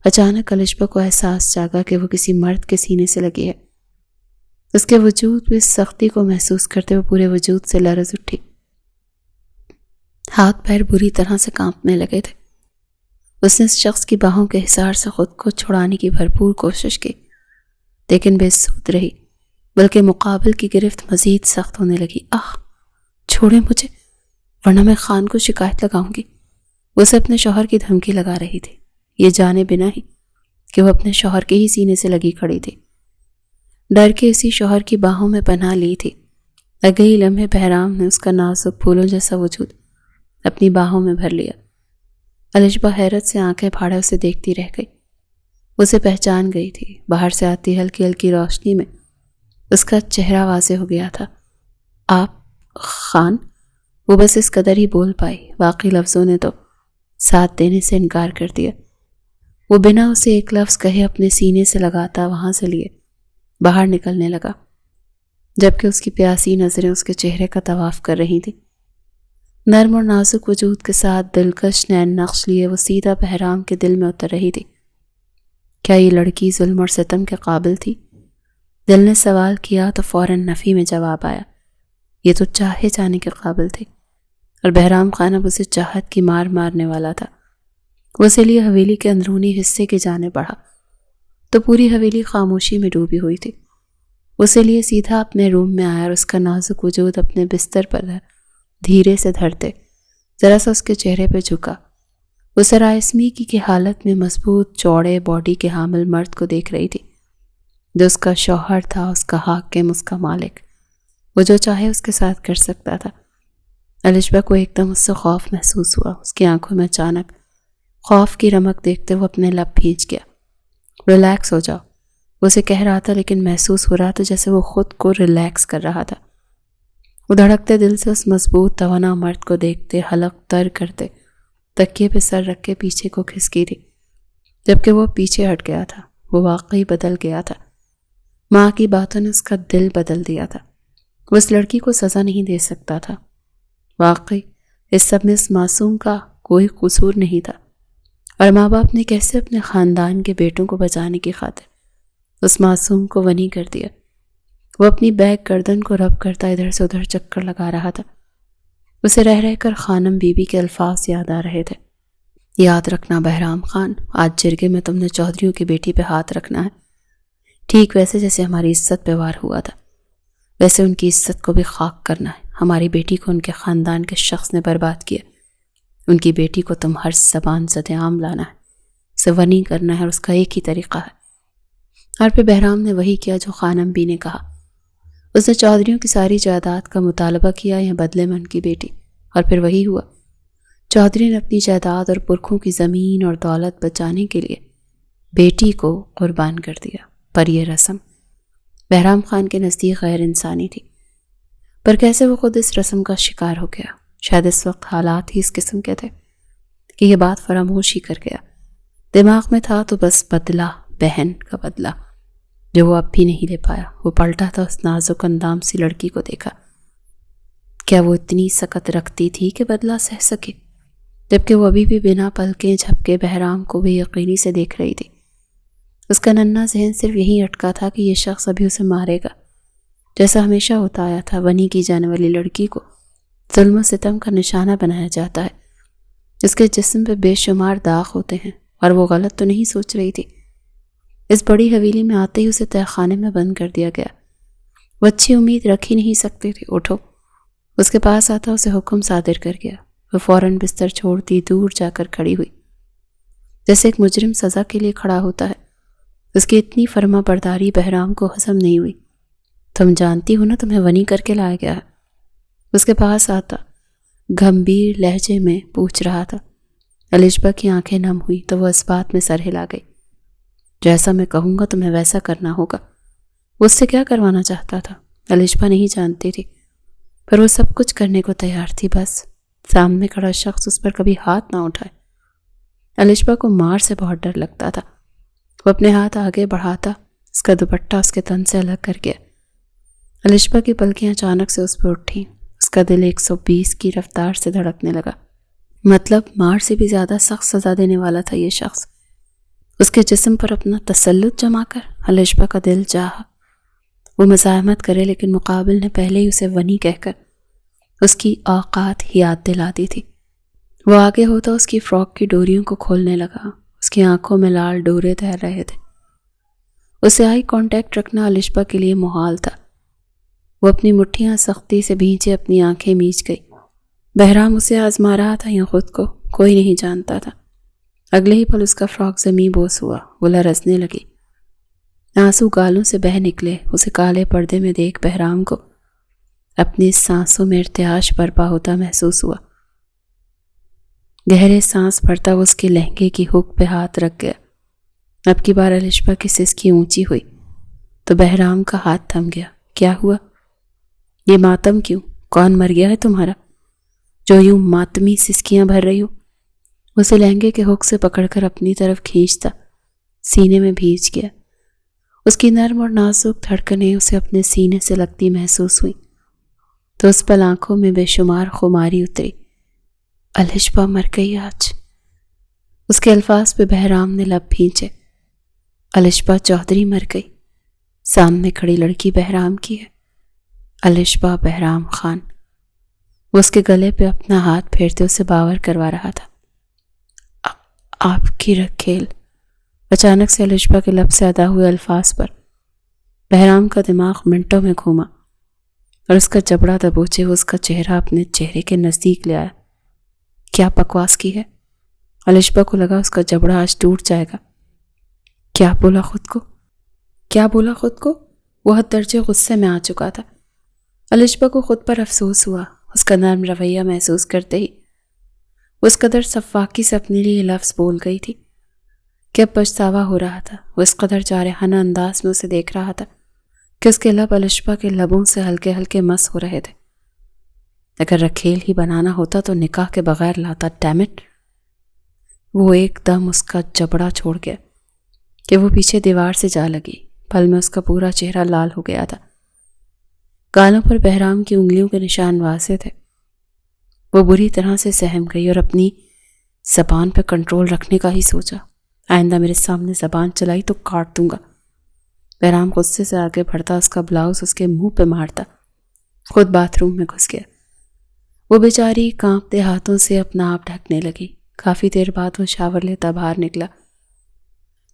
اچانک الشبہ کو احساس جاگا کہ وہ کسی مرد کے سینے سے لگی ہے۔ اس کے وجود میں سختی کو محسوس کرتے ہوئے پورے وجود سے لرز اٹھی۔ ہاتھ پیر بری طرح سے کانپنے لگے تھے۔ اس نے اس شخص کی باہوں کے حصار سے خود کو چھڑانے کی بھرپور کوشش کی، لیکن بے سود رہی، بلکہ مقابل کی گرفت مزید سخت ہونے لگی۔ آہ، چھوڑیں مجھے، ورنہ میں خان کو شکایت لگاؤں گی۔ وہ اسے اپنے شوہر کی دھمکی لگا رہی تھی، یہ جانے بنا ہی کہ وہ اپنے شوہر کے ہی سینے سے لگی کھڑی تھی۔ ڈر کے اسی شوہر کی باہوں میں پناہ لی تھی۔ اگلے لمحے بہرام نے اس کا نازک پھولوں جیسا وجود اپنی باہوں میں بھر لیا۔ الشبہ حیرت سے آنکھیں پھاڑے اسے دیکھتی رہ گئی۔ اسے پہچان گئی تھی۔ باہر سے آتی ہلکی ہلکی روشنی میں اس کا چہرہ واضح ہو گیا تھا۔ آپ خان؟ وہ بس اس قدر ہی بول پائی، باقی لفظوں نے تو ساتھ دینے سے انکار کر دیا۔ وہ بنا اسے ایک لفظ کہے اپنے سینے سے لگاتا وہاں سے لیے باہر نکلنے لگا، جبکہ اس کی پیاسی نظریں اس کے چہرے کا طواف کر رہی تھیں۔ نرم اور نازک وجود کے ساتھ دلکش نین نقش لیے وہ سیدھا بہرام کے دل میں اتر رہی تھی۔ کیا یہ لڑکی ظلم اور ستم کے قابل تھی؟ دل نے سوال کیا تو فوراً نفی میں جواب آیا، یہ تو چاہے جانے کے قابل تھی، اور بہرام خان اب اسے چاہت کی مار مارنے والا تھا۔ وہ اسی لیے حویلی کے اندرونی حصے کی جانب بڑھا تو پوری حویلی خاموشی میں ڈوبی ہوئی تھی۔ اسی لیے سیدھا اپنے روم میں آیا اور اس کا نازک وجود اپنے بستر پر دھیرے سے دھرتے ذرا سا اس کے چہرے پہ جھکا۔ وہ سرائسمی کی حالت میں مضبوط چوڑے باڈی کے حامل مرد کو دیکھ رہی تھی، جو اس کا شوہر تھا، اس کا حاکم، اس کا مالک۔ وہ جو چاہے اس کے ساتھ کر سکتا تھا۔ الشبہ کو ایک دم اس سے خوف محسوس ہوا۔ اس کی آنکھوں میں اچانک خوف کی رمق دیکھتے وہ اپنے لب بھیج گیا۔ ریلیکس ہو جاؤ، وہ اسے کہہ رہا تھا، لیکن محسوس ہو رہا تھا جیسے وہ خود کو ریلیکس کر رہا تھا۔ وہ دھڑکتے دل سے اس مضبوط توانا مرد کو دیکھتے حلق تر کرتے تکیے پہ سر رکھ کے پیچھے کو کھسکی تھی، جبکہ وہ پیچھے ہٹ گیا تھا۔ وہ واقعی بدل گیا تھا۔ ماں کی باتوں نے اس کا دل بدل دیا تھا۔ وہ اس لڑکی کو سزا نہیں دے سکتا تھا۔ واقعی اس سب میں اس معصوم کا کوئی قصور نہیں تھا، اور ماں باپ نے کیسے اپنے خاندان کے بیٹوں کو بچانے کی خاطر اس معصوم کو ونی کر دیا۔ وہ اپنی بیک گردن کو رب کرتا ادھر سے ادھر چکر لگا رہا تھا۔ اسے رہ رہ کر خانم بی بی کے الفاظ یاد آ رہے تھے۔ یاد رکھنا بہرام خان، آج جرگے میں تم نے چودھریوں کی بیٹی پہ ہاتھ رکھنا ہے، ٹھیک ویسے جیسے ہماری عزت پہ وار ہوا تھا، ویسے ان کی عزت کو بھی خاک کرنا ہے۔ ہماری بیٹی کو ان کے خاندان کے شخص نے برباد کیا، ان کی بیٹی کو تم ہر زبان زد عام لانا ہے، اسے ونی کرنا ہے، اور اس کا ایک ہی طریقہ ہے۔ اور پھر بہرام نے وہی کیا جو خانم بی نے کہا۔ اس نے چودھریوں کی ساری جائیداد کا مطالبہ کیا یا بدلے میں ان کی بیٹی، اور پھر وہی ہوا۔ چودھری نے اپنی جائیداد اور پرکھوں کی زمین اور دولت بچانے کے لیے بیٹی کو قربان کر دیا، پر یہ رسم بہرام خان کے نزدیک غیر انسانی تھی۔ پر کیسے وہ خود اس رسم کا شکار ہو گیا؟ شاید اس وقت حالات ہی اس قسم کے تھے کہ یہ بات فراموش ہی کر گیا۔ دماغ میں تھا تو بس بدلہ، بہن کا بدلہ، جو وہ اب بھی نہیں لے پایا۔ وہ پلٹا تھا، اس نازک اندام سی لڑکی کو دیکھا۔ کیا وہ اتنی سکت رکھتی تھی کہ بدلہ سہ سکے؟ جبکہ وہ ابھی بھی بنا پلکیں جھپکے بہرام کو بے یقینی سے دیکھ رہی تھی۔ اس کا ننھا ذہن صرف یہی اٹکا تھا کہ یہ شخص ابھی اسے مارے گا، جیسا ہمیشہ ہوتا آیا تھا۔ ونی کی جانے والی لڑکی کو ظلم و ستم کا نشانہ بنایا جاتا ہے، اس کے جسم پہ بے شمار داغ ہوتے ہیں، اور وہ غلط تو نہیں سوچ رہی تھی۔ اس بڑی حویلی میں آتے ہی اسے تہہ خانے میں بند کر دیا گیا۔ وہ اچھی امید رکھ ہی نہیں سکتے تھے۔ اٹھو، اس کے پاس آتا اسے حکم صادر کر گیا۔ وہ فوراً بستر چھوڑتی دور جا کر کھڑی ہوئی، جیسے ایک مجرم سزا کے لیے کھڑا ہوتا ہے۔ اس کی اتنی فرما برداری بہرام کو ہضم نہیں ہوئی۔ تم جانتی ہو نا تمہیں ونی کر کے لایا گیا ہے؟ اس کے پاس آتا گمبھیر لہجے میں پوچھ رہا تھا۔ الشبا کی آنکھیں نم ہوئی تو وہ اس بات میں سر ہلا گئی۔ جیسا میں کہوں گا تمہیں ویسا کرنا ہوگا۔ وہ اس سے کیا کروانا چاہتا تھا الشبا نہیں جانتی تھی، پر وہ سب کچھ کرنے کو تیار تھی، بس سامنے کھڑا شخص اس پر کبھی ہاتھ نہ اٹھائے۔ الشبا کو مار سے بہت ڈر لگتا تھا۔ وہ اپنے ہاتھ آگے بڑھاتا، اس کا دوپٹہ اس کے تن سے الگ کر گیا۔ الشبا کی پلکیں اچانک سے اس پہ اٹھیں۔ اس کا دل 120 کی رفتار سے دھڑکنے لگا۔ مطلب مار سے بھی زیادہ سخت سزا دینے والا تھا یہ شخص۔ اس کے جسم پر اپنا تسلط جما کر الشبا کا دل چاہا وہ مزاحمت کرے، لیکن مقابل نے پہلے ہی اسے ونی کہہ کر اس کی اوقات ہی یاد دلا دی تھی۔ وہ آگے ہوتا اس کی فراک کی ڈوریوں کو کھولنے لگا۔ اس کی آنکھوں میں لال ڈورے تیر رہے تھے۔ اسے آئی کانٹیکٹ رکھنا الشبا کے لیے محال تھا۔ وہ اپنی مٹھیاں سختی سے بھینچے اپنی آنکھیں میچ گئی۔ بہرام اسے آزما رہا تھا یا خود کو، کوئی نہیں جانتا تھا۔ اگلے ہی پل اس کا فراک زمیں بوس ہوا، وہ لرزنے لگی، آنسو گالوں سے بہہ نکلے۔ اسے کالے پردے میں دیکھ بہرام کو اپنی سانسوں میں ارتعاش برپا ہوتا محسوس ہوا۔ گہرے سانس بھرتا وہ اس کے لہنگے کی ہک پہ ہاتھ رکھ گیا۔ اب کی بار الشبا کی سسکی اونچی ہوئی تو بہرام کا ہاتھ تھم گیا۔ کیا ہوا؟ یہ ماتم کیوں؟ کون مر گیا ہے تمہارا جو یوں ماتمی سسکیاں بھر رہی ہو؟ اسے لہنگے کے ہک سے پکڑ کر اپنی طرف کھینچتا سینے میں بھیج گیا۔ اس کی نرم اور نازک دھڑکنیں اسے اپنے سینے سے لگتی محسوس ہوئی تو اس پل آنکھوں میں بے شمار خماری اتری۔ الشبا مر گئی آج۔ اس کے الفاظ پہ بہرام نے لب بھینچے۔ الشبا چودھری مر گئی۔ سامنے کھڑی لڑکی بہرام کی ہے، الشبا بہرام خان۔ وہ اس کے گلے پہ اپنا ہاتھ پھیرتے اسے باور کروا رہا تھا۔ آپ کی رکھیل۔ اچانک سے الشبا کے لب سے ادا ہوئے الفاظ پر بہرام کا دماغ منٹوں میں گھوما اور اس کا جبڑا دبوچے وہ اس کا چہرہ اپنے چہرے کے نزدیک لے آیا۔ کیا بکواس کی ہے؟ الشبا کو لگا اس کا جبڑا آج ٹوٹ جائے گا۔ کیا بولا خود کو؟ کیا بولا خود کو؟ وہ حد درجے غصے میں آ چکا تھا۔ الشبا کو خود پر افسوس ہوا اس کا نرم رویہ محسوس کرتے ہی۔ وہ اس قدر صفاقی سے اپنے لیے لفظ بول گئی تھی کہ اب پچھتاوا ہو رہا تھا۔ وہ اس قدر جارحانہ انداز میں اسے دیکھ رہا تھا کہ اس کے لب الشبا کے لبوں سے ہلکے ہلکے مس ہو رہے تھے۔ اگر رکھیل ہی بنانا ہوتا تو نکاح کے بغیر لاتا۔ Damn it! وہ ایک دم اس کا جبڑا چھوڑ گیا کہ وہ پیچھے دیوار سے جا لگی۔ پل میں اس کا پورا چہرہ لال ہو گیا تھا۔ گالوں پر بہرام کی انگلیوں کے نشان واضح تھے۔ وہ بری طرح سے سہم گئی اور اپنی زبان پہ کنٹرول رکھنے کا ہی سوچا۔ آئندہ میرے سامنے زبان چلائی تو کاٹ دوں گا۔ بہرام غصے سے آگے بڑھتا، اس کا بلاؤز اس کے منہ پہ مارتا، خود باتھ روم میں گھس گیا۔ وہ بیچاری کانپتے ہاتھوں سے اپنا آپ ڈھکنے لگی۔ کافی دیر بعد وہ شاور لیتا باہر نکلا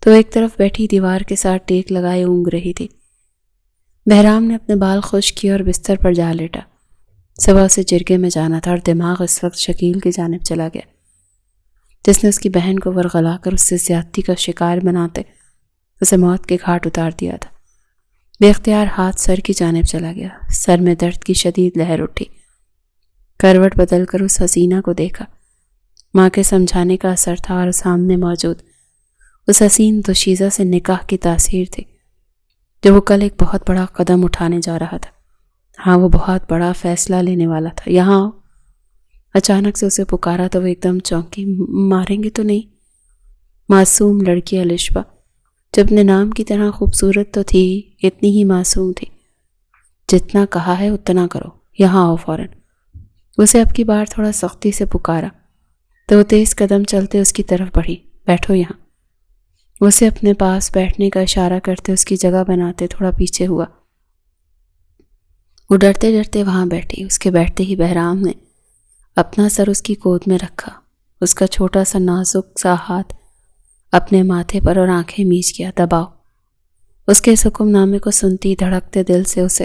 تو ایک طرف بیٹھی دیوار کے ساتھ ٹیک لگائے اونگ رہی تھی۔ بہرام نے اپنے بال خشک کیے اور بستر پر جا لیٹا۔ صبح سے جرگے میں جانا تھا اور دماغ اس وقت شکیل کی جانب چلا گیا، جس نے اس کی بہن کو ورغلا کر اس سے زیادتی کا شکار بناتے اسے موت کے گھاٹ اتار دیا تھا۔ بے اختیار ہاتھ سر کی جانب چلا گیا۔ سر میں درد کی شدید لہر اٹھی۔ کروٹ بدل کر اس حسینہ کو دیکھا۔ ماں کے سمجھانے کا اثر تھا اور سامنے موجود اس حسین دوشیزہ سے نکاح کی تاثیر تھی جو وہ کل ایک بہت بڑا قدم اٹھانے جا رہا تھا۔ ہاں، وہ بہت بڑا فیصلہ لینے والا تھا۔ یہاں آؤ۔ اچانک سے اسے پکارا تو وہ ایک دم چونکی۔ ماریں گے تو نہیں؟ معصوم لڑکی الشبا جو اپنے نام کی طرح خوبصورت تو تھی، اتنی ہی معصوم تھی۔ جتنا کہا ہے اتنا کرو، یہاں آؤ فوراً۔ اسے اب کی بار تھوڑا سختی سے پکارا تو وہ تیز قدم چلتے اس کی طرف بڑھی۔ بیٹھو یہاں۔ اسے اپنے پاس بیٹھنے کا اشارہ کرتے اس کی جگہ بناتے تھوڑا پیچھے ہوا۔ وہ ڈرتے ڈرتے وہاں بیٹھی۔ اس کے بیٹھتے ہی بہرام نے اپنا سر اس کی گود میں رکھا، اس کا چھوٹا سا نازک سا ہاتھ اپنے ماتھے پر اور آنکھیں میچ کیا۔ دباؤ۔ اس کے اس حکم نامے کو سنتی دھڑکتے دل سے اسے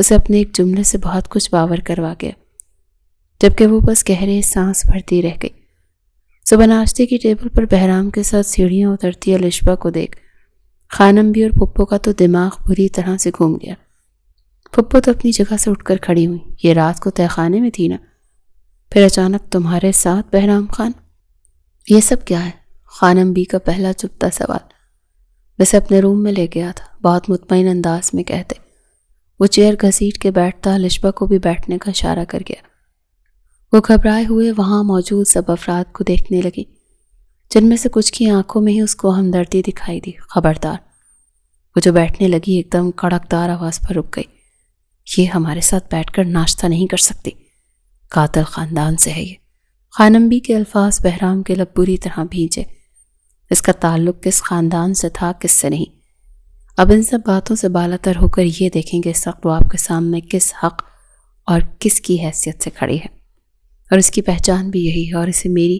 اسے اپنے ایک جملے سے بہت کچھ باور کروا گیا، جبکہ وہ بس گہرے سانس بھرتی رہ گئی۔ صبح ناشتے کی ٹیبل پر بہرام کے ساتھ سیڑھیاں اترتی الشبا کو دیکھ خانم بھی اور پھپھو کا تو دماغ بری طرح سے گھوم گیا۔ پھپھو تو اپنی جگہ سے اٹھ کر کھڑی ہوئی، یہ رات کو تہ خانے میں تھی نا؟ پھر اچانک تمہارے ساتھ بہرام خان؟ یہ سب کیا ہے؟ خانم بی کا پہلا چپتا سوال۔ ویسے اپنے روم میں لے گیا تھا، بہت مطمئن انداز میں کہتے۔ وہ چیئر گھسیٹ کے بیٹھتا الشبا کو بھی بیٹھنے کا اشارہ کر گیا۔ وہ گھبرائے ہوئے وہاں موجود سب افراد کو دیکھنے لگی، جن میں سے کچھ کی آنکھوں میں ہی اس کو ہمدردی دکھائی دی۔ خبردار! وہ جو بیٹھنے لگی ایک دم کڑکدار آواز پر رک گئی۔ یہ ہمارے ساتھ بیٹھ کر ناشتہ نہیں کر سکتی، قاتل خاندان سے ہے یہ۔ خانم بی کے الفاظ بہرام کے لب بری طرح بھیجے۔ اس کا تعلق کس خاندان سے تھا، کس سے نہیں؟ اب ان سب باتوں سے بالاتر ہو کر یہ دیکھیں گے اس وقت وہ آپ کے سامنے کس حق اور کس کی حیثیت سے کھڑی ہے، اور اس کی پہچان بھی یہی ہے، اور اسے میری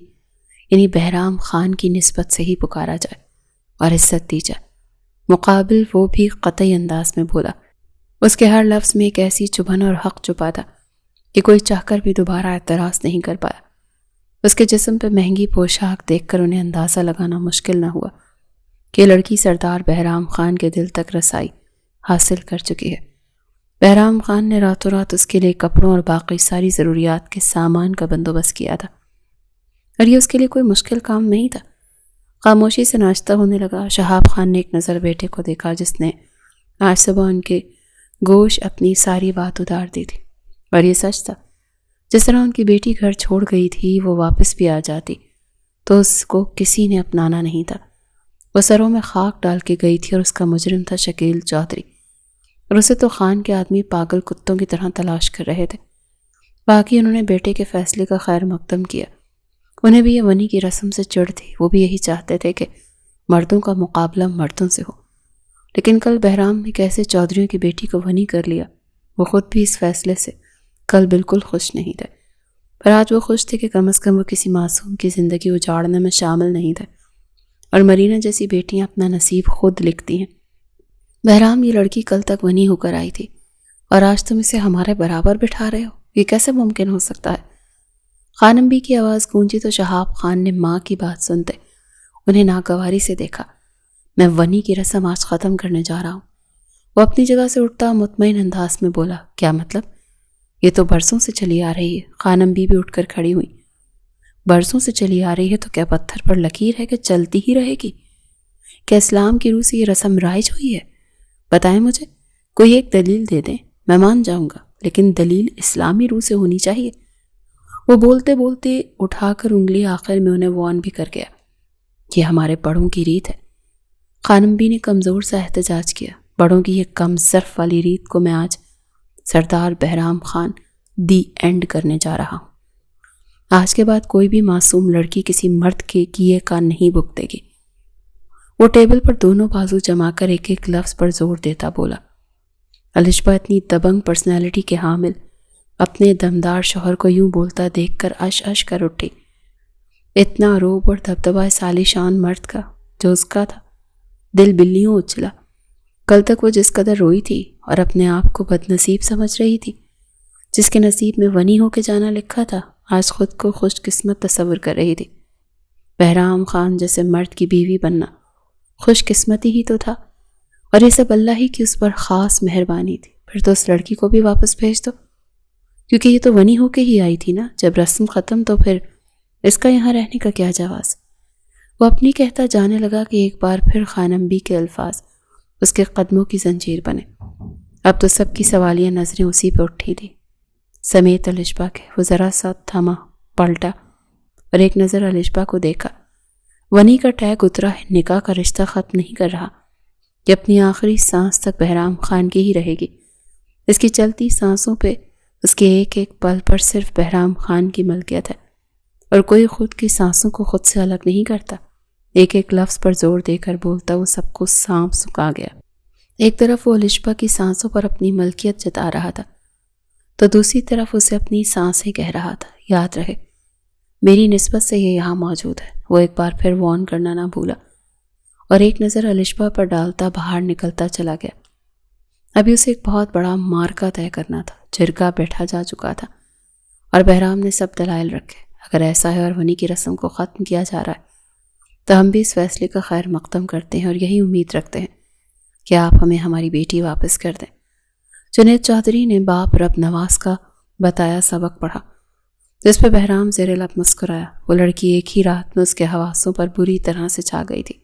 یعنی بہرام خان کی نسبت سے ہی پکارا جائے اور عزت دی جائے۔ مقابل وہ بھی قطعی انداز میں بولا۔ اس کے ہر لفظ میں ایک ایسی چبھن اور حق چھپا تھا کہ کوئی چاہ کر بھی دوبارہ اعتراض نہیں کر پایا۔ اس کے جسم پہ مہنگی پوشاک دیکھ کر انہیں اندازہ لگانا مشکل نہ ہوا کہ لڑکی سردار بہرام خان کے دل تک رسائی حاصل کر چکی ہے۔ بہرام خان نے راتوں رات اس کے لیے کپڑوں اور باقی ساری ضروریات کے سامان کا بندوبست کیا تھا، اور یہ اس کے لیے کوئی مشکل کام نہیں تھا۔ خاموشی سے ناشتہ ہونے لگا۔ شہاب خان نے ایک نظر بیٹے کو دیکھا جس نے آج صبح ان کے گوش اپنی ساری بات اتار دی تھی، اور یہ سچ تھا۔ جس طرح ان کی بیٹی گھر چھوڑ گئی تھی وہ واپس بھی آ جاتی تو اس کو کسی نے اپنانا نہیں تھا۔ وہ سروں میں خاک ڈال کے گئی تھی، اور اس کا مجرم تھا شکیل چودھری، اور اسے تو خان کے آدمی پاگل کتوں کی طرح تلاش کر رہے تھے۔ باقی انہوں نے بیٹے کے فیصلے کا خیر مقدم کیا۔ انہیں بھی یہ ونی کی رسم سے چڑ تھی، وہ بھی یہی چاہتے تھے کہ مردوں کا مقابلہ مردوں سے ہو۔ لیکن کل بہرام نے کیسے چودھریوں کی بیٹی کو ونی کر لیا؟ وہ خود بھی اس فیصلے سے کل بالکل خوش نہیں تھے، پر آج وہ خوش تھے کہ کم از کم وہ کسی معصوم کی زندگی اجاڑنے میں شامل نہیں تھے، اور مرینا جیسی بیٹیاں اپنا نصیب خود لکھتی ہیں۔ بہرام، یہ لڑکی کل تک ونی ہو کر آئی تھی، اور آج تم اسے ہمارے برابر بٹھا رہے ہو؟ یہ کیسے ممکن ہو سکتا ہے؟ خانم بی کی آواز گونجی تو شہاب خان نے ماں کی بات سنتے انہیں ناگواری سے دیکھا۔ میں ونی کی رسم آج ختم کرنے جا رہا ہوں۔ وہ اپنی جگہ سے اٹھتا مطمئن انداز میں بولا۔ کیا مطلب؟ یہ تو برسوں سے چلی آ رہی ہے۔ خانم بی بھی اٹھ کر کھڑی ہوئی۔ برسوں سے چلی آ رہی ہے تو کیا پتھر پر لکیر ہے کہ چلتی ہی رہے گی؟ کیا اسلام کی روح سے یہ رسم رائج ہوئی ہے؟ بتائیں مجھے، کوئی ایک دلیل دے دیں، میں مان جاؤں گا، لیکن دلیل اسلامی روح سے ہونی چاہیے۔ وہ بولتے بولتے اٹھا کر انگلی آخر میں انہیں وارن بھی کر گیا۔ یہ ہمارے بڑوں کی ریت ہے۔ خانم بی نے کمزور سا احتجاج کیا۔ بڑوں کی یہ کم ظرف والی ریت کو میں آج سردار بہرام خان دی اینڈ کرنے جا رہا ہوں۔ آج کے بعد کوئی بھی معصوم لڑکی کسی مرد کے کیے کا نہیں بھگتے گی۔ وہ ٹیبل پر دونوں بازو جما کر ایک ایک لفظ پر زور دیتا بولا۔ الشبا اتنی دبنگ پرسنالٹی کے حامل اپنے دمدار شوہر کو یوں بولتا دیکھ کر اش اش کر اٹھی۔ اتنا روب اور دبدبا سالی شان مرد کا جو اس کا تھا، دل بلیوں اچھلا۔ کل تک وہ جس قدر روئی تھی اور اپنے آپ کو بد نصیب سمجھ رہی تھی، جس کے نصیب میں ونی ہو کے جانا لکھا تھا، آج خود کو خوش قسمت تصور کر رہی تھی۔ بہرام خان جیسے مرد کی بیوی بننا خوش قسمتی ہی تو تھا، اور یہ سب اللہ ہی کی اس پر خاص مہربانی تھی۔ پھر تو اس لڑکی کو بھی واپس بھیج دو، کیونکہ یہ تو ونی ہو کے ہی آئی تھی نا۔ جب رسم ختم تو پھر اس کا یہاں رہنے کا کیا جواز؟ وہ اپنی کہتا جانے لگا کہ ایک بار پھر خانم بی کے الفاظ اس کے قدموں کی زنجیر بنے۔ اب تو سب کی سوالیہ نظریں اسی پہ اٹھی تھی، سمیت الشبا کے۔ وہ ذرا سا تھما، پلٹا اور ایک نظر الشبا کو دیکھا۔ ونی کا ٹیگ اترا ہے، نکاح کا رشتہ ختم نہیں کر رہا، کہ اپنی آخری سانس تک بہرام خان کی ہی رہے گی۔ اس کی چلتی سانسوں پہ، اس کے ایک ایک پل پر صرف بہرام خان کی ملکیت ہے، اور کوئی خود کی سانسوں کو خود سے الگ نہیں کرتا۔ ایک ایک لفظ پر زور دے کر بولتا وہ سب کو سانپ سکھا گیا۔ ایک طرف وہ الشبا کی سانسوں پر اپنی ملکیت جتا رہا تھا، تو دوسری طرف اسے اپنی سانسیں کہہ رہا تھا، یاد رہے میری نسبت سے یہ یہاں موجود ہے۔ وہ ایک بار پھر وارن کرنا نہ بھولا، اور ایک نظر الشبا پر ڈالتا باہر نکلتا چلا گیا۔ ابھی اسے ایک بہت بڑا مارکا طے کرنا تھا۔ جرگہ بیٹھا جا چکا تھا اور بہرام نے سب دلائل رکھے۔ اگر ایسا ہے اور ونی کی رسم کو ختم کیا جا رہا ہے تو ہم بھی اس فیصلے کا خیر مقدم کرتے ہیں اور یہی امید رکھتے ہیں کہ آپ ہمیں ہماری بیٹی واپس کر دیں۔ جنید چودھری نے باپ رب نواز کا بتایا سبق پڑھا، جس پہ بہرام زیر لب مسکرایا۔ وہ لڑکی ایک ہی رات میں اس کے حواسوں پر بری طرح سے چھا گئی تھی۔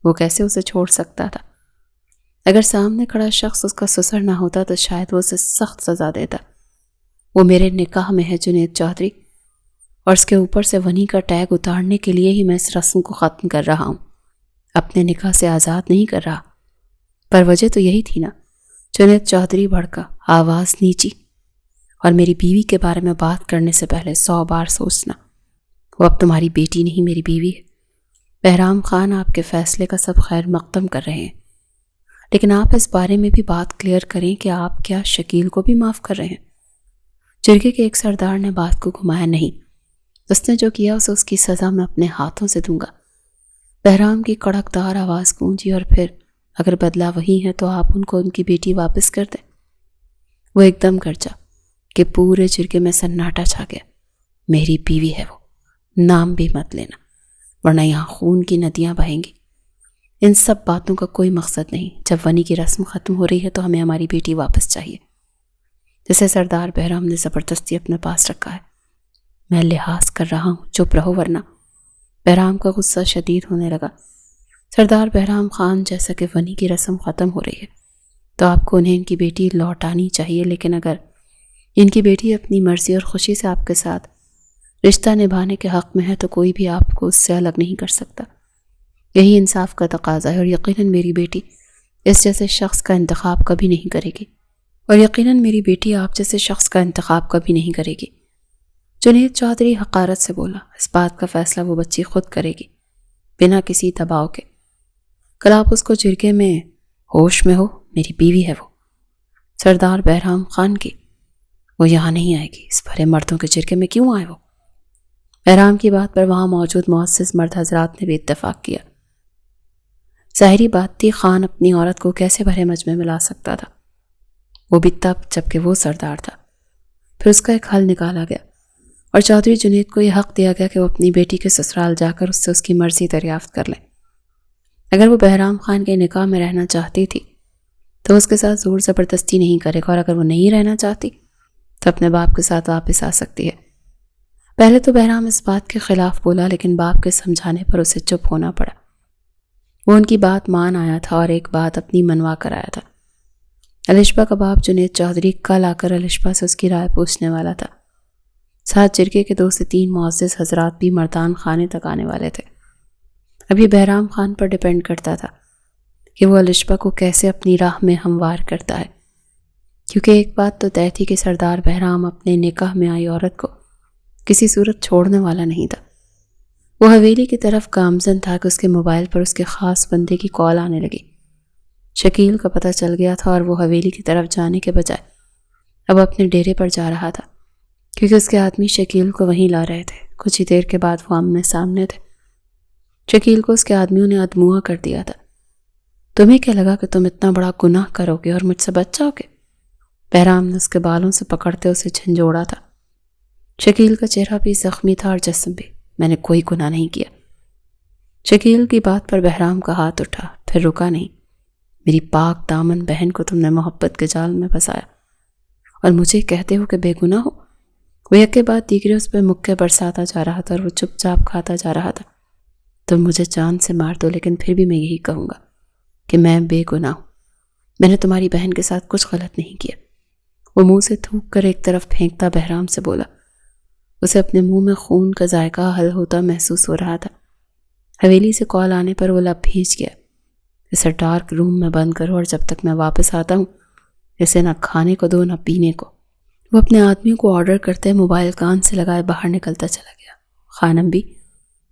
وہ کیسے اسے چھوڑ سکتا تھا؟ اگر سامنے کھڑا شخص اس کا سسر نہ ہوتا تو شاید وہ اسے سخت سزا دیتا۔ وہ میرے نکاح میں ہے جنید چودھری، اور اس کے اوپر سے ونی کا ٹیگ اتارنے کے لیے ہی میں اس رسم کو ختم کر رہا ہوں، اپنے نکاح سے آزاد نہیں کر رہا۔ پر وجہ تو یہی تھی نا۔ جنید چودھری بھڑکا، آواز نیچی، اور میری بیوی کے بارے میں بات کرنے سے پہلے 100 بار سوچنا۔ وہ اب تمہاری بیٹی نہیں، میری بیوی ہے۔ بہرام خان آپ کے فیصلے کا سب خیر مقدم کر رہے ہیں، لیکن آپ اس بارے میں بھی بات کلیئر کریں کہ آپ کیا شکیل کو بھی معاف کر رہے ہیں؟ جرگے کے ایک سردار نے بات کو گھمایا، نہیں، اس نے جو کیا اسے اس کی سزا میں اپنے ہاتھوں سے دوں گا۔ بہرام کی کڑکدار آواز گونجی، اور پھر اگر بدلہ وہی ہے تو آپ ان کو ان کی بیٹی واپس کر دیں۔ وہ ایک دم گرجا کہ پورے جرگے میں سناٹا چھا گیا۔ میری بیوی ہے وہ، نام بھی مت لینا، ورنہ یہاں خون کی ندیاں بہیں گی۔ ان سب باتوں کا کوئی مقصد نہیں۔ جب ونی کی رسم ختم ہو رہی ہے تو ہمیں ہماری بیٹی واپس چاہیے، جسے سردار بہرام نے زبردستی اپنے پاس رکھا ہے۔ میں لحاظ کر رہا ہوں، چپ رہو ورنہ۔ بہرام کا غصہ شدید ہونے لگا۔ سردار بہرام خان، جیسا کہ ونی کی رسم ختم ہو رہی ہے تو آپ کو انہیں ان کی بیٹی لوٹانی چاہیے، لیکن اگر ان کی بیٹی اپنی مرضی اور خوشی سے آپ کے ساتھ رشتہ نبھانے کے حق میں ہے تو کوئی بھی آپ کو اس سے الگ نہیں کر سکتا۔ یہی انصاف کا تقاضا ہے، اور یقیناً میری بیٹی اس جیسے شخص کا انتخاب کبھی نہیں کرے گی، اور یقیناً میری بیٹی آپ جیسے شخص کا انتخاب کبھی نہیں کرے گی۔ جنید چودھری حقارت سے بولا، اس بات کا فیصلہ وہ بچی خود کرے گی، بنا کسی دباؤ کے۔ کل آپ اس کو جرگے میں ہوش میں ہو، میری بیوی ہے وہ، سردار بہرام خان کی۔ وہ یہاں نہیں آئے گی، اس بھرے مردوں کے جرگے میں کیوں آئے وہ؟ بہرام کی بات پر وہاں موجود معزز مرد حضرات نے بھی اتفاق کیا۔ ظاہری بات تھی، خان اپنی عورت کو کیسے بھرے مجمع میں لا سکتا تھا، وہ بھی تب جبکہ وہ سردار تھا۔ پھر اس کا ایک حل نکالا گیا، اور چودھری جنید کو یہ حق دیا گیا کہ وہ اپنی بیٹی کے سسرال جا کر اس سے اس کی مرضی دریافت کر لیں۔ اگر وہ بہرام خان کے نکاح میں رہنا چاہتی تھی تو اس کے ساتھ زور زبردستی نہیں کرے گا، اور اگر وہ نہیں رہنا چاہتی تو اپنے باپ کے ساتھ واپس آ سکتی ہے۔ پہلے تو بہرام اس بات کے خلاف بولا، لیکن باپ کے سمجھانے پر اسے چپ ہونا پڑا۔ وہ ان کی بات مان آیا تھا اور ایک بات اپنی منوا کر آیا تھا۔ الشبہ کا باپ جنید چودھری کل آ کر الشبہ سے اس کی رائے پوچھنے والا تھا۔ ساتھ جرگے کے 2 سے 3 معزز حضرات بھی مردان خانے تک آنے والے تھے۔ ابھی بہرام خان پر ڈیپینڈ کرتا تھا کہ وہ الشبہ کو کیسے اپنی راہ میں ہموار کرتا ہے، کیونکہ ایک بات تو طے تھی کہ سردار بہرام اپنے نکاح میں آئی عورت کو کسی صورت چھوڑنے والا نہیں تھا۔ وہ حویلی کی طرف گامزن تھا کہ اس کے موبائل پر اس کے خاص بندے کی کال آنے لگی۔ شکیل کا پتہ چل گیا تھا، اور وہ حویلی کی طرف جانے کے بجائے اب اپنے ڈیرے پر جا رہا تھا، کیونکہ اس کے آدمی شکیل کو وہیں لا رہے تھے۔ کچھ ہی دیر کے بعد وہ آمنے سامنے تھے۔ شکیل کو اس کے آدمیوں نے ادموا کر دیا تھا۔ تمہیں کیا لگا کہ تم اتنا بڑا گناہ کرو گے اور مجھ سے بچ جاؤ گے؟ بہرام نے اس کے بالوں سے پکڑتے اسے جھنجھوڑا تھا۔ شکیل کا چہرہ بھی زخمی تھا اور جسم بھی۔ میں نے کوئی گناہ نہیں کیا۔ شکیل کی بات پر بہرام کا ہاتھ اٹھا، پھر رکا نہیں۔ میری پاک دامن بہن کو تم نے محبت کے جال میں پھنسایا اور مجھے کہتے ہو کہ بے گناہ ہو۔ وہ یک کے بعد دیگرے اس پہ مکے برساتا جا رہا تھا اور وہ چپ چاپ کھاتا جا رہا تھا۔ تم مجھے جان سے مار دو، لیکن پھر بھی میں یہی کہوں گا کہ میں بے گناہ ہوں۔ میں نے تمہاری بہن کے ساتھ کچھ غلط نہیں کیا۔ وہ منہ سے تھوک کر ایک طرف پھینکتا بہرام سے بولا۔ اسے اپنے منہ میں خون کا ذائقہ حل ہوتا محسوس ہو رہا تھا۔ حویلی سے کال آنے پر وہ لب بھیج گیا۔ اسے ڈارک روم میں بند کرو، اور جب تک میں واپس آتا ہوں اسے نہ کھانے کو دو نہ پینے کو۔ وہ اپنے آدمیوں کو آرڈر کرتے موبائل کان سے لگائے باہر نکلتا چلا گیا۔ خانم بھی،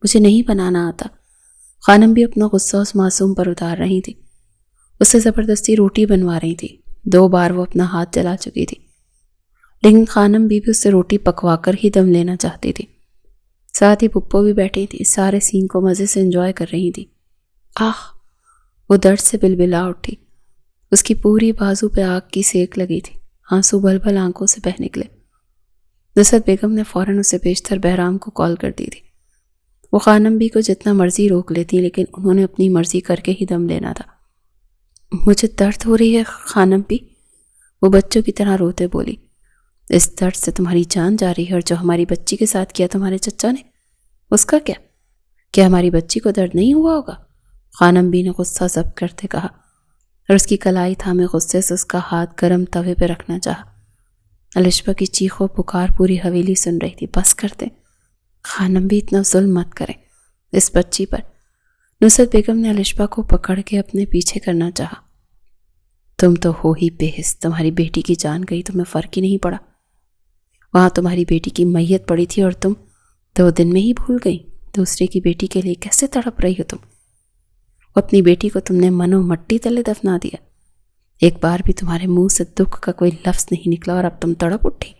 مجھے نہیں بنانا آتا۔ خانم بھی اپنا غصہ اس معصوم پر اتار رہی تھی۔ اس سے زبردستی روٹی بنوا رہی تھی۔ 2 بار وہ اپنا ہاتھ جلا چکی تھی، لیکن خانم بھی اس سے روٹی پکوا کر ہی دم لینا چاہتی تھی۔ ساتھ ہی پپو بھی بیٹھی تھی، سارے سین کو مزے سے انجوائے کر رہی تھی۔ آہ! وہ درد سے بلبلا اٹھی۔ اس کی پوری بازو پہ آگ کی سیک لگی تھی، آنسو بل بل آنکھوں سے بہہ نکلے۔ نصرت بیگم نے فوراً اسے بیشتر بہرام کو کال کر دی تھی۔ وہ خانم بھی کو جتنا مرضی روک لیتی، لیکن انہوں نے اپنی مرضی کر کے ہی دم لینا تھا۔ مجھے درد ہو رہی ہے خانم بھی، وہ بچوں کی طرح روتے بولی۔ اس درد سے تمہاری جان جا رہی ہے، اور جو ہماری بچی کے ساتھ کیا تمہارے چچا نے، اس کا کیا ہماری بچی کو درد نہیں ہوا ہوگا؟ خانم بی نے غصہ ضبط کرتے کہا، اور اس کی کلائی تھامے غصے سے اس کا ہاتھ گرم توے پہ رکھنا چاہا۔ الشبہ کی چیخ و پکار پوری حویلی سن رہی تھی۔ بس کرتے خانم بھی، اتنا ظلم مت کریں اس بچی پر۔ نصرت بیگم نے الشبہ کو پکڑ کے اپنے پیچھے کرنا چاہا۔ تم تو ہو ہی بے حس، تمہاری بیٹی کی جان گئی، تمہیں فرق ہی نہیں پڑا۔ وہاں تمہاری بیٹی کی میت پڑی تھی اور تم 2 دن میں ہی بھول گئی۔ دوسرے کی بیٹی کے لیے کیسے تڑپ رہی ہو تم؟ اپنی بیٹی کو تم نے منو مٹی تلے دفنا دیا۔ ایک بار بھی تمہارے منہ سے دکھ کا کوئی لفظ نہیں نکلا، اور اب تم تڑپ اٹھی۔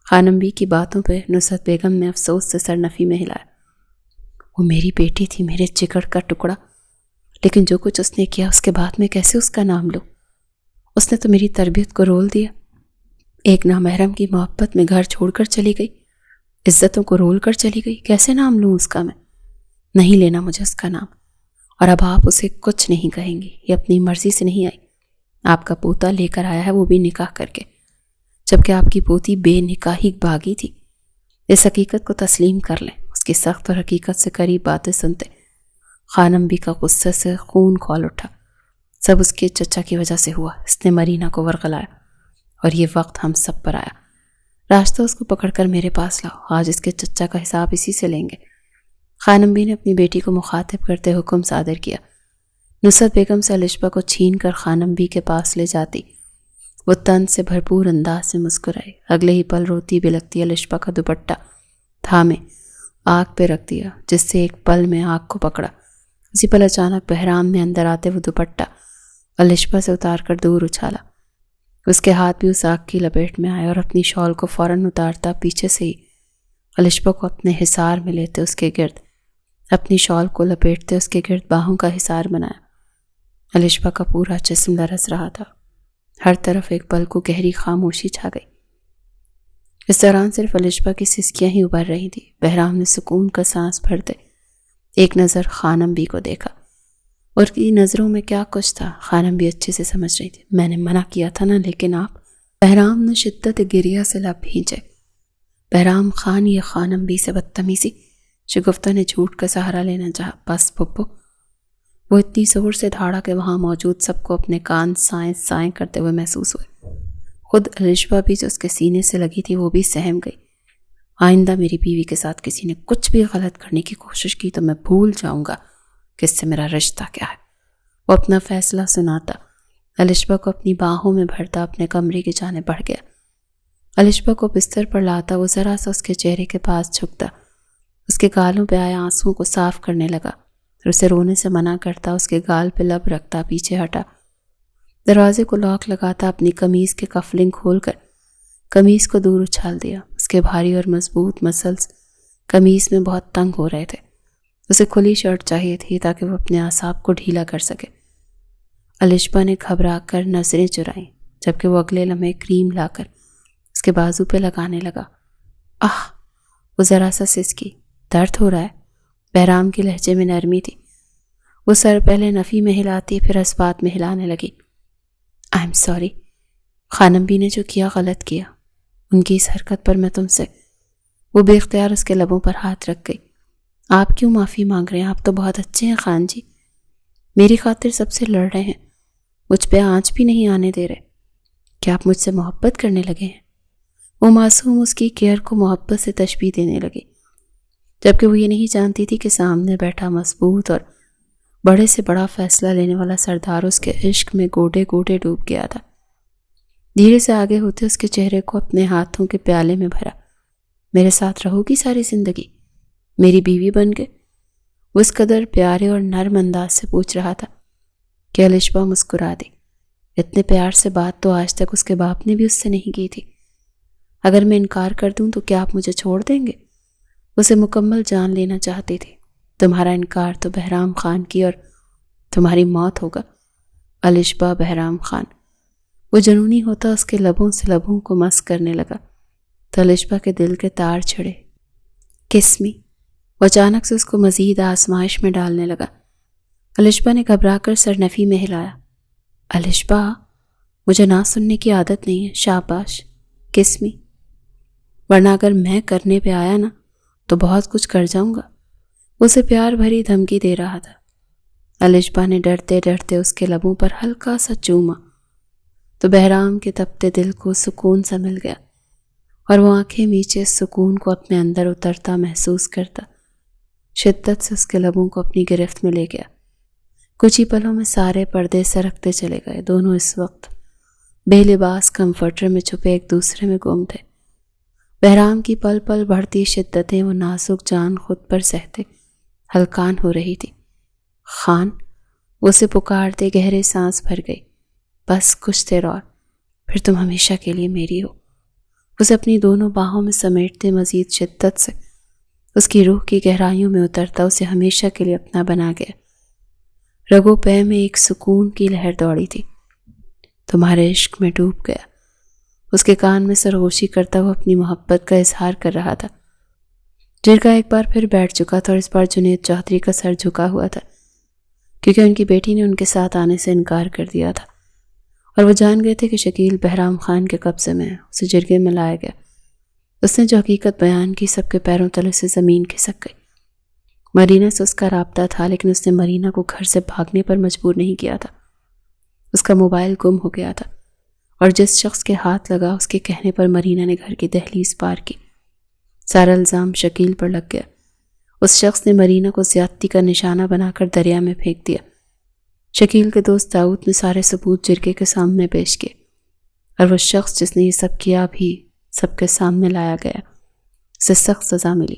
خانم بی کی باتوں پہ نصرت بیگم نے افسوس سے سر نفی میں ہلایا۔ وہ میری بیٹی تھی، میرے جگر کا ٹکڑا، لیکن جو کچھ اس نے کیا، اس کے بعد میں کیسے اس کا نام لوں؟ اس نے تو میری تربیت کو رول دیا۔ ایک نامحرم کی محبت میں گھر چھوڑ کر چلی گئی، عزتوں کو رول کر چلی گئی۔ کیسے نام لوں اس کا میں؟ نہیں لینا مجھے اس کا نام۔ اور اب آپ اسے کچھ نہیں کہیں گی، یہ اپنی مرضی سے نہیں آئی۔ آپ کا پوتا لے کر آیا ہے، وہ بھی نکاح کر کے، جبکہ آپ کی پوتی بے نکاحی بھاگی تھی۔ اس حقیقت کو تسلیم کر لیں۔ اس کی سخت اور حقیقت سے قریب باتیں سنتے خانم بی کا غصے سے خون کھول اٹھا۔ سب اس کے چچا کی وجہ سے ہوا۔ اس نے مرینا کو ورغلایا، اور یہ وقت ہم سب پر آیا۔ راستہ اس کو پکڑ کر میرے پاس لاؤ، آج اس کے چچا کا حساب اسی سے لیں گے۔ خانم بی نے اپنی بیٹی کو مخاطب کرتے حکم صادر کیا۔ نصرت بیگم سے الشبہ کو چھین کر خانم بی کے پاس لے جاتی، وہ طنز سے بھرپور انداز سے مسکرائی۔ اگلے ہی پل روتی بلکتی الشبہ کا دوپٹہ تھامے آگ پہ رکھ دیا، جس سے ایک پل میں آگ کو پکڑا۔ اسی پل اچانک بہرام میں اندر آتے وہ دوپٹہ الشبہ سے اتار کر دور اچھالا۔ اس کے ہاتھ بھی اس آگ کی لپیٹ میں آئے، اور اپنی شال کو فوراً اتارتا پیچھے سے ہی الشبہ کو اپنے حصار میں لیتے اس کے گرد، اپنی شال کو لپیٹتے اس کے گرد باہوں کا حصار بنایا۔ الشبہ کا پورا جسم لرز رہا تھا، ہر طرف ایک پل کو گہری خاموشی چھا گئی۔ اس دوران صرف الشبہ کی سسکیاں ہی ابھر رہی تھی۔ بہرام نے سکون کا سانس بھرتے ایک نظر خانم بی کو دیکھا، اور کی نظروں میں کیا کچھ تھا خانم بھی اچھے سے سمجھ رہی تھی۔ میں نے منع کیا تھا نا، لیکن آپ، بہرام نے شدت گریہ سے لب بھینچے۔ بہرام خان، یہ خانم بی سے بدتمیزی! شگفتہ نے جھوٹ کا سہارا لینا چاہا۔ بس پھپھو، وہ اتنی زور سے دھاڑا کہ وہاں موجود سب کو اپنے کان سائیں سائیں کرتے ہوئے محسوس ہوئے۔ خود الشبہ بھی جو اس کے سینے سے لگی تھی وہ بھی سہم گئی۔ آئندہ میری بیوی کے ساتھ کسی نے کچھ بھی غلط کرنے کی کوشش کی تو میں بھول جاؤں گا کہ اس سے میرا رشتہ کیا ہے۔ وہ اپنا فیصلہ سناتا الشبہ کو اپنی باہوں میں بھرتا اپنے کمرے کی جانب بڑھ گیا۔ الشبہ کو بستر پر لاتا وہ ذرا سا اس کے چہرے کے پاس جھکتا، اس کے گالوں پہ آئے آنسوؤں کو صاف کرنے لگا، اور اسے رونے سے منع کرتا، اس کے گال پہ لب رکھتا، پیچھے ہٹا، دروازے کو لاک لگاتا، اپنی قمیض کے کفلنگ کھول کر قمیض کو دور اچھال دیا۔ اس کے بھاری اور مضبوط مسلز قمیض میں بہت تنگ ہو رہے تھے۔ اسے کھلی شرٹ چاہیے تھی تاکہ وہ اپنے اعصاب کو ڈھیلا کر سکے۔ الشبہ نے گھبرا کر نظریں چرائیں، جبکہ وہ اگلے لمحے کریم لا کر اس کے بازو پہ لگانے لگا۔ وہ ذرا سا سسکی۔ درد ہو رہا ہے؟ بہرام کے لہجے میں نرمی تھی۔ وہ سر پہلے نفی میں ہلاتی، پھر اثبات میں ہلانے لگی۔ I am sorry, Khanum be نے جو کیا غلط کیا، ان کی اس حرکت پر میں تم سے، وہ بے اختیار اس کے لبوں پر ہاتھ رکھ گئی۔ آپ کیوں معافی مانگ رہے ہیں؟ آپ تو بہت اچھے ہیں خان جی، میری خاطر سب سے لڑ رہے ہیں، مجھ پہ آنچ بھی نہیں آنے دے رہے۔ کیا آپ مجھ سے محبت کرنے لگے ہیں؟ وہ معصوم اس کی کیئر کو محبت سے تشبیہ دینے لگی، جبکہ وہ یہ نہیں جانتی تھی کہ سامنے بیٹھا مضبوط اور بڑے سے بڑا فیصلہ لینے والا سردار اس کے عشق میں گوڈے گوڈے ڈوب گیا تھا۔ دھیرے سے آگے ہوتے اس کے چہرے کو اپنے ہاتھوں کے پیالے میں بھرا۔ میرے ساتھ رہو گی ساری زندگی؟ میری بیوی بن گئے؟ وہ اس قدر پیارے اور نرم انداز سے پوچھ رہا تھا کہ الشبہ مسکرا دی۔ اتنے پیار سے بات تو آج تک اس کے باپ نے بھی اس سے نہیں کی تھی۔ اگر میں انکار کر دوں تو کیا آپ مجھے چھوڑ دیں گے؟ اسے مکمل جان لینا چاہتی تھی۔ تمہارا انکار تو بہرام خان کی اور تمہاری موت ہوگا۔ الشبا بہرام خان۔ وہ جنونی ہوتا اس کے لبوں سے لبوں کو مس کرنے لگا تو الشبا کے دل کے تار چھڑے۔ کسمی، وہ اچانک سے اس کو مزید آزمائش میں ڈالنے لگا۔ الشبا نے گھبرا کر سر نفی میں ہلایا۔ الشبا، مجھے نہ سننے کی عادت نہیں ہے، شاباش، کسمی، ورنہ اگر میں کرنے پہ آیا نا تو بہت کچھ کر جاؤں گا۔ اسے پیار بھری دھمکی دے رہا تھا۔ الشبا نے ڈرتے ڈرتے اس کے لبوں پر ہلکا سا چوما تو بہرام کے تپتے دل کو سکون سا مل گیا اور وہ آنکھیں میچے اس سکون کو اپنے اندر اترتا محسوس کرتا شدت سے اس کے لبوں کو اپنی گرفت میں لے گیا۔ کچھ ہی پلوں میں سارے پردے سرکتے چلے گئے۔ دونوں اس وقت بے لباس کمفرٹر میں چھپے ایک دوسرے میں گم تھے۔ بہرام کی پل پل بڑھتی شدتیں وہ نازک جان خود پر سہتے ہلکان ہو رہی تھی۔ خان، وہ اسے پکارتے گہرے سانس بھر گئی۔ بس کچھ دیر اور، پھر تم ہمیشہ کے لیے میری ہو۔ اسے اپنی دونوں باہوں میں سمیٹتے مزید شدت سے اس کی روح کی گہرائیوں میں اترتا اسے ہمیشہ کے لیے اپنا بنا گیا۔ رگو پے میں ایک سکون کی لہر دوڑی تھی۔ تمہارے عشق میں ڈوب گیا، اس کے کان میں سرگوشی کرتا ہوا اپنی محبت کا اظہار کر رہا تھا۔ جرگا ایک بار پھر بیٹھ چکا تھا اور اس بار جنید چودھری کا سر جھکا ہوا تھا کیونکہ ان کی بیٹی نے ان کے ساتھ آنے سے انکار کر دیا تھا اور وہ جان گئے تھے کہ شکیل بہرام خان کے قبضے میں ہے۔ اسے جرگے میں لایا گیا۔ اس نے جو حقیقت بیان کی سب کے پیروں تلے سے زمین کھسک گئی۔ مرینا سے اس کا رابطہ تھا لیکن اس نے مرینا کو گھر سے بھاگنے پر مجبور نہیں کیا تھا۔ اس کا موبائل گم ہو گیا تھا اور جس شخص کے ہاتھ لگا اس کے کہنے پر مرینا نے گھر کی دہلیز پار کی۔ سارا الزام شکیل پر لگ گیا۔ اس شخص نے مرینا کو زیادتی کا نشانہ بنا کر دریا میں پھینک دیا۔ شکیل کے دوست داؤد نے سارے ثبوت جرگے کے سامنے پیش کیے اور وہ شخص جس نے یہ سب کیا بھی سب کے سامنے لایا گیا۔ اسے سخت سزا ملی۔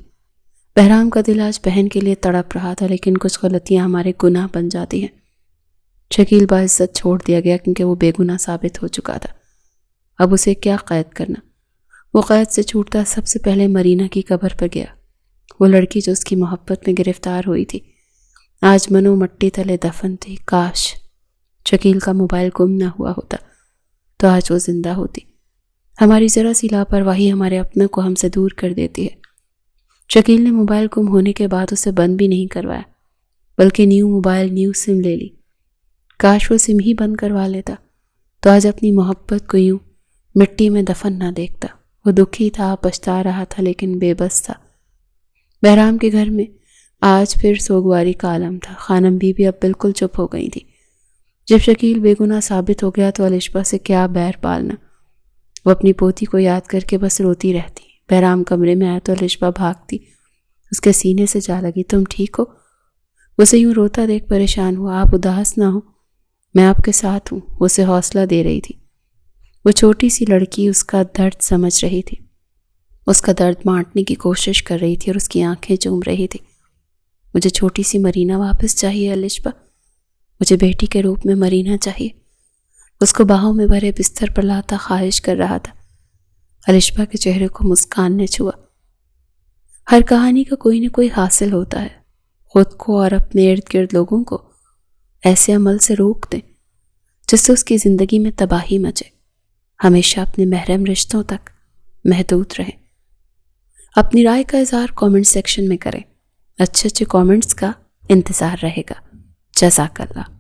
بہرام کا دل آج بہن کے لیے تڑپ رہا تھا لیکن کچھ غلطیاں ہمارے گناہ بن جاتی ہیں۔ شکیل باعزت چھوڑ دیا گیا کیونکہ وہ بے گناہ ثابت ہو چکا تھا۔ اب اسے کیا قید کرنا؟ وہ قید سے چھوٹتا سب سے پہلے مرینا کی قبر پر گیا۔ وہ لڑکی جو اس کی محبت میں گرفتار ہوئی تھی آج منو مٹی تلے دفن تھی۔ کاش شکیل کا موبائل گم نہ ہوا ہوتا تو آج وہ زندہ ہوتی۔ ہماری ذرا سی لاپرواہی ہمارے اپنے کو ہم سے دور کر دیتی ہے۔ شکیل نے موبائل گم ہونے کے بعد اسے بند بھی نہیں کروایا بلکہ نیو موبائل نیو سم لے لی۔ کاش وہ سم ہی بند کروا لیتا تو آج اپنی محبت کو یوں مٹی میں دفن نہ دیکھتا۔ وہ دکھی تھا، پچھتا رہا تھا لیکن بے بس تھا۔ بہرام کے گھر میں آج پھر سوگواری کا عالم تھا۔ خانم بی بی اب بالکل چپ ہو گئی تھی۔ جب شکیل بے گناہ ثابت ہو گیا تو الشبا سے کیا بیر پالنا۔ وہ اپنی پوتی کو یاد کر کے بس روتی رہتی۔ بہرام کمرے میں آیا تو الشبا بھاگتی اس کے سینے سے جا لگی۔ تم ٹھیک ہو؟ اسے یوں روتا دیکھ پریشان ہوا۔ آپ اداس نہ ہو، میں آپ کے ساتھ ہوں، اسے حوصلہ دے رہی تھی۔ وہ چھوٹی سی لڑکی اس کا درد سمجھ رہی تھی، اس کا درد بانٹنے کی کوشش کر رہی تھی اور اس کی آنکھیں چوم رہی تھی۔ مجھے چھوٹی سی مرینا واپس چاہیے الشبا، مجھے بیٹی کے روپ میں مرینا چاہیے۔ اس کو باہوں میں بھرے بستر پر لاتا خواہش کر رہا تھا۔ الشبا کے چہرے کو مسکان نے چھوا۔ ہر کہانی کا کوئی نہ کوئی حاصل ہوتا ہے۔ خود کو اور اپنے ارد گرد لوگوں کو ایسے عمل سے روک دیں جس سے اس کی زندگی میں تباہی مچے۔ ہمیشہ اپنے محرم رشتوں تک محدود رہیں۔ اپنی رائے کا اظہار کامنٹ سیکشن میں کریں۔ اچھے کامنٹس کا انتظار رہے گا۔ جزاک اللہ۔